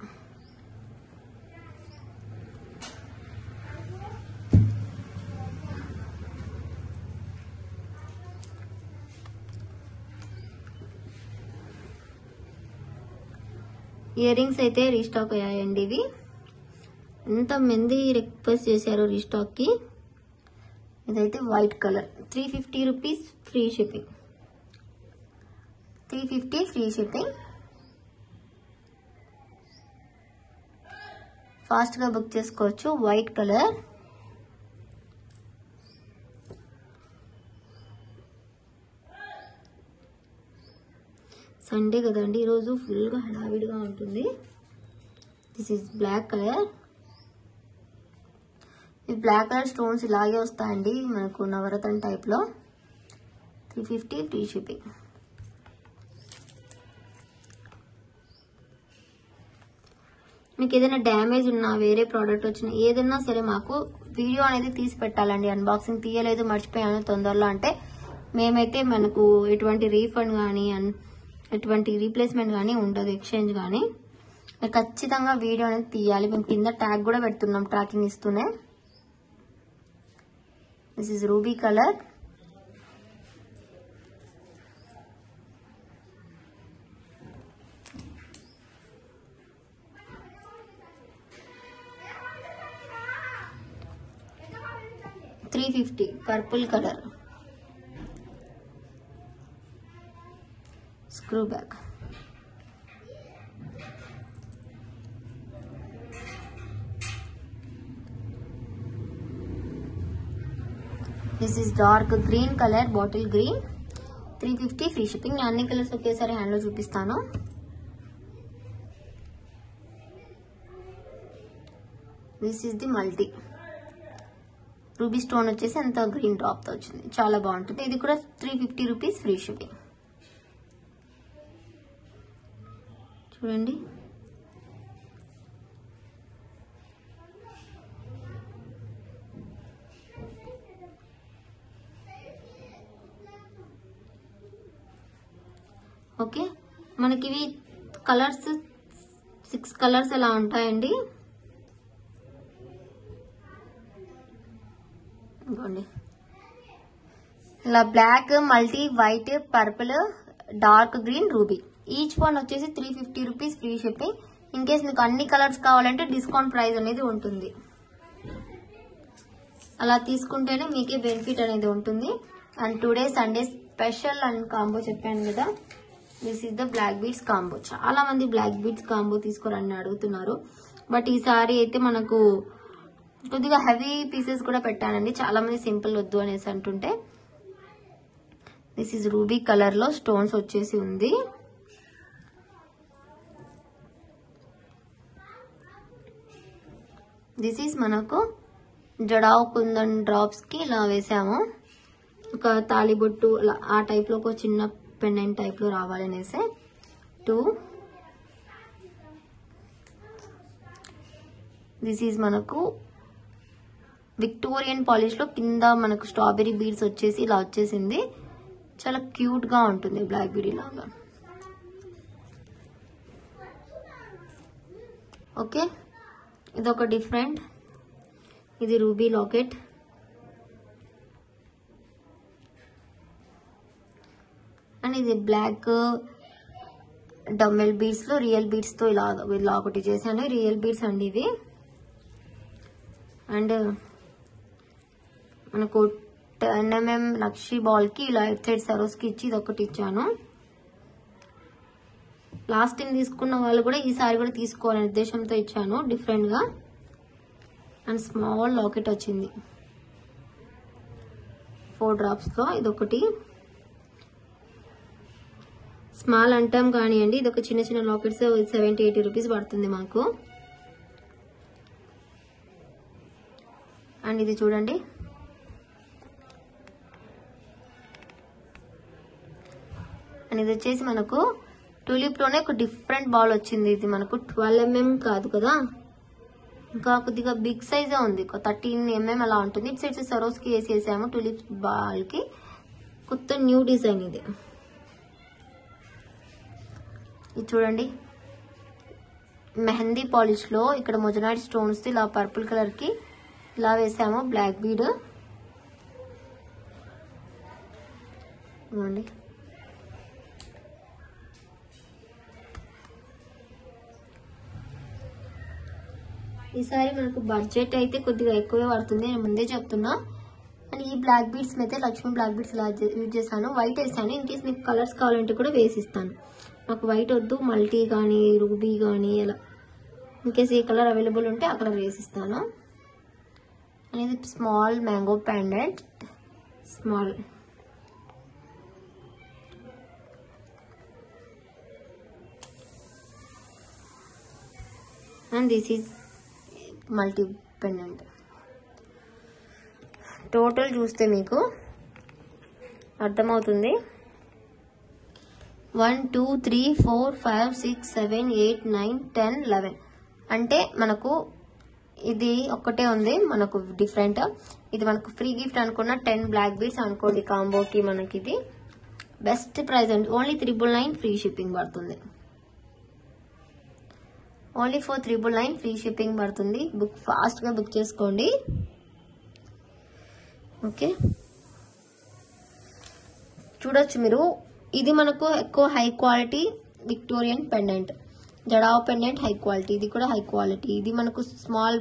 A: ఇయర్ రింగ్స్ అయితే రీస్టాక్ అయ్యాయండి. ఇవి ఎంతమంది రిక్వెస్ట్ చేశారు రీస్టాక్ కి. ఇదైతే white colour. 350 rupees free shipping. 350 free shipping. Fast గా బుక్ చేసుకోవచ్చు. White colour. సండే కదండి, ఈరోజు ఫుల్ గా హడావిడిగా ఉంటుంది. This is black colour. ఈ బ్లాక్ కలర్ స్టోన్స్ ఇలాగే వస్తాయండి మనకు నవరత్న టైప్లో. 350 ఫ్రీ షిప్పింగ్. మీకు ఏదైనా డ్యామేజ్ ఉన్నా, వేరే ప్రోడక్ట్ వచ్చినా, ఏదైనా సరే మాకు వీడియో అనేది తీసి పెట్టాలండి. అన్బాక్సింగ్ తీయలేదు, మర్చిపోయాను తొందరలో అంటే మేమైతే మనకు ఎటువంటి రీఫండ్ కానీ ఎటువంటి రీప్లేస్మెంట్ కానీ ఉండదు, ఎక్స్చేంజ్ కానీ. ఖచ్చితంగా వీడియో అనేది తీయాలి. మేము కింద ట్యాగ్ కూడా పెడుతున్నాం ట్రాకింగ్ ఇస్తూనే. This is ruby colour. $350 purple colour. Screw back. This is dark green colour, bottle green. 350 free shipping. నేను అన్ని కలర్స్ ఒకేసారి హ్యాండ్లో చూపిస్తాను. This is the multi. Ruby stone వచ్చేసి అంత గ్రీన్ డ్రాప్ తో వచ్చింది, చాలా బాగుంటుంది. ఇది కూడా 350 రూపీస్ ఫ్రీ షిప్పింగ్. చూడండి, ఓకే. మనకి ఇవి కలర్స్ 6 కలర్స్ అలా ఉంటాయండి. ఇలా black, multi, white, purple, dark green, ruby. Each one వచ్చేసి 350 rupees free shipping. In case మీకు అన్ని కలర్స్ కావాలంటే డిస్కౌంట్ ప్రైస్ అనేది ఉంటుంది. అలా తీసుకుంటేనే మీకే బెనిఫిట్ అనేది ఉంటుంది. And today Sunday special and combo చెప్పాను కదా, this is the black beads combo. చాలా మంది బ్లాక్ బీడ్స్ కాంబో తీసుకోరని అడుగుతున్నారు. బట్ ఈసారి అయితే మనకు కొద్దిగా హెవీ పీసెస్ కూడా పెట్టానండి. చాలా మంది సింపుల్ వద్దు అనేసి అంటుంటే. దిస్ ఇస్ రూబీ కలర్ లో స్టోన్స్ వచ్చేసి ఉంది. దిస్ ఈస్ మనకు జడావ్ కుందన్ డ్రాప్స్ కి ఇలా వేసాము. ఒక తాళిబొట్టు ఆ టైప్ లో ఒక చిన్న పెండెంట్ టైప్ లో రావాలనేసి. 2. దిస్ ఈజ్ మనకు విక్టోరియన్ పాలిష్ లో కింద మనకు స్ట్రాబెరీ బీడ్స్ వచ్చేసి ఇలా వచ్చేసింది. చాలా క్యూట్ గా ఉంటుంది బ్లాక్ బీడ్ లాగా. ఓకే, ఇదొక డిఫరెంట్. ఇది రూబీ లాకెట్. అండ్ ఇది బ్లాక్ డమ్మెల్ బీడ్స్ లో రియల్ బీడ్స్ తో ఇలా ఒకటి చేశాను. రియల్ బీడ్స్ అండి ఇవి. అండ్ మనకు 10 mm లక్షీ బాల్ కి ఇలా ఎట్ సైడ్ సరోస్ కి ఇచ్చి ఇది ఒకటి ఇచ్చాను. లాస్ట్ టైం తీసుకున్న వాళ్ళు కూడా ఈసారి కూడా తీసుకోవాలనే ఉద్దేశంతో ఇచ్చాను డిఫరెంట్ గా. అండ్ స్మాల్ లాకెట్ వచ్చింది 4 drops తో. ఇదొకటి స్మాల్ అంటాం కానివ్వండి, ఇది ఒక చిన్న చిన్న లాకెట్స్ 70-80 రూపీస్ పడుతుంది మాకు. అండ్ ఇది చూడండి, అండ్ ఇది వచ్చేసి మనకు టూలిప్ లోనే ఒక డిఫరెంట్ బాల్ వచ్చింది. ఇది మనకు 12 mm కాదు కదా, ఇంకా కొద్దిగా బిగ్ సైజే ఉంది, 13 mm అలా ఉంటుంది. ఇటు సైడ్ సరోస్ కి వేసేసాము టూలిప్ బాల్ కి. కొత్త న్యూ డిజైన్ ఇది. ఇది చూడండి, మెహందీ పాలిష్ లో ఇక్కడ మొజనైట్ స్టోన్స్ ఇలా పర్పుల్ కలర్ కి ఇలా వేసాము బ్లాక్ బీడ్. ఇవ్వండి, ఈసారి మనకు బడ్జెట్ అయితే కొద్దిగా ఎక్కువే పడుతుంది, నేను ముందే చెప్తున్నా. అండ్ ఈ బ్లాక్ బీడ్స్ అయితే లక్ష్మీ బ్లాక్ బీడ్స్ ఇలా యూజ్ చేశాను. వైట్ వేసాను, ఇన్ కేస్ మీకు కలర్స్ కావాలంటే కూడా వేసిస్తాను. నాకు వైట్ వద్దు, మల్టీ కానీ రూబీ కానీ అలా in case A colour available ఉంటే ఆ కలర్ వేసిస్తాను. అనేది small mango pendant, small. And this is multi pendant. Total చూస్తే మీకు అర్థమవుతుంది. 1 2 3 4 5 6 7 8 9 10 11 అంటే మనకు ఇది ఒక్కటే ఉంది మనకు డిఫరెంట్. ఇది మనకు ఫ్రీ గిఫ్ట్ అనుకున్న 10 బ్లాక్ బీడ్స్ అనుకోండి కాంబోకి. మనకి ఇది బెస్ట్ ప్రైస్ అండి. ఓన్లీ 999 ఫ్రీ షిప్పింగ్ పడుతుంది. ఓన్లీ ఫర్ 999 ఫ్రీ షిప్పింగ్ పడుతుంది. బుక్ ఫాస్ట్ గా బుక్ చేసుకోండి. ఓకే, చూడొచ్చు మీరు. ఇది మనకు ఎక్కువ high quality Victorian pendant, jadau pendant high quality. ఇది కూడా హై క్వాలిటీ. ఇది మనకు స్మాల్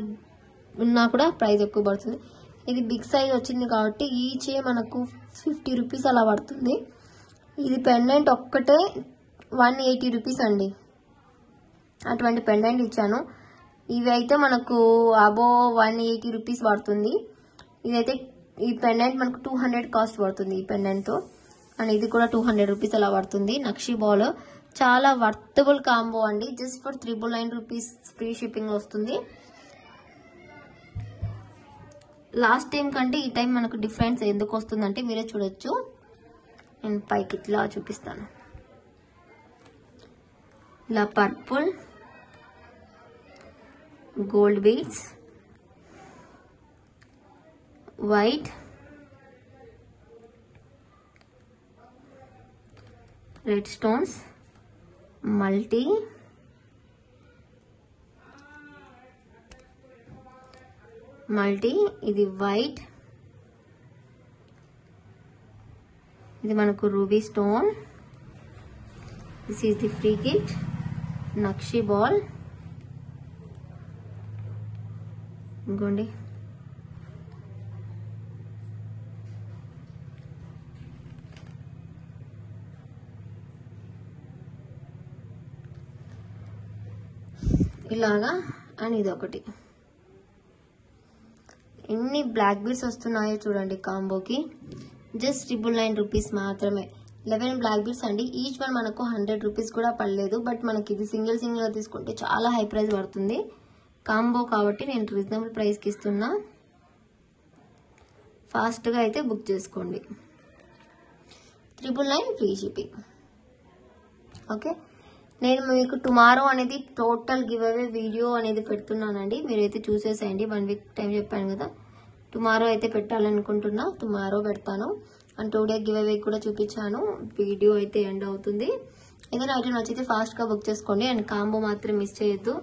A: ఉన్నా కూడా ప్రైస్ ఎక్కువ పడుతుంది. ఇది బిగ్ సైజ్ వచ్చింది కాబట్టి ఈచ్ మనకు 50 రూపీస్ అలా పడుతుంది. ఇది పెండెంట్ ఒక్కటే 180 రూపీస్ అండి. అటువంటి పెండెంట్ ఇచ్చాను. ఇవి అయితే మనకు అబో 180 రూపీస్ పడుతుంది. ఇదైతే ఈ పెండెంట్ మనకు 200 కాస్ట్ పడుతుంది ఈ పెండెంట్ తో. అండ్ ఇది కూడా 200 రూపీస్ అలా పడుతుంది. నక్షి బాల్ చాలా వర్తబుల్ కాంబో అండి. Just for 999 rupees free shipping వస్తుంది. లాస్ట్ టైం కంటే ఈ టైం మనకు డిఫరెన్స్ ఎందుకు వస్తుందంటే మీరే చూడొచ్చు. నేను పైకి ఇట్లా చూపిస్తాను. ఇలా purple gold beads, white, red stones, multi, ఇది వైట్, ఇది మనకు ruby stone. This is the free gift nakshi ball. ఇంకోండి ఇలాగా. అండ్ ఇది ఒకటి. ఎన్ని బ్లాక్ బీడ్స్ వస్తున్నాయో చూడండి కాంబోకి. జస్ట్ 999 రూపీస్ మాత్రమే. 11 బ్లాక్ బీడ్స్ అండి. ఈచ్ వన్ మనకు 100 రూపీస్ కూడా పడలేదు. బట్ మనకి ఇది సింగిల్ గా తీసుకుంటే చాలా హై ప్రైస్ పడుతుంది. కాంబో కాబట్టి నేను రీజనబుల్ ప్రైస్కి ఇస్తున్నా. ఫాస్ట్గా అయితే బుక్ చేసుకోండి. 999 ఫ్రీ షిప్పింగ్. ఓకే, నేను మీకు టుమారో అనేది టోటల్ గివ్ అవే వీడియో అనేది పెడుతున్నానండి. మీరైతే చూసేసేయండి. 1 వీక్ టైం చెప్పాను కదా. టుమారో అయితే పెట్టాలనుకుంటున్నా. టుమారో పెడతాను. అండ్ టుడే గివ్ అవే కూడా చూపించాను. వీడియో అయితే ఎండ్ అవుతుంది. ఏదైనా ఐటమ్ నచ్చితే ఫాస్ట్గా బుక్ చేసుకోండి. అండ్ కాంబో మాత్రం మిస్ చేయొద్దు.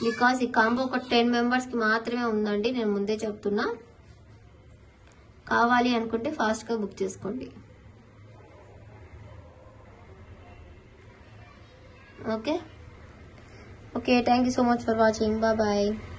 A: బికాస్ ఈ కాంబో ఒక 10 మెంబర్స్కి మాత్రమే ఉందండి. నేను ముందే చెప్తున్నా. కావాలి అనుకుంటే ఫాస్ట్గా బుక్ చేసుకోండి. Okay, thank you so much for watching. Bye bye.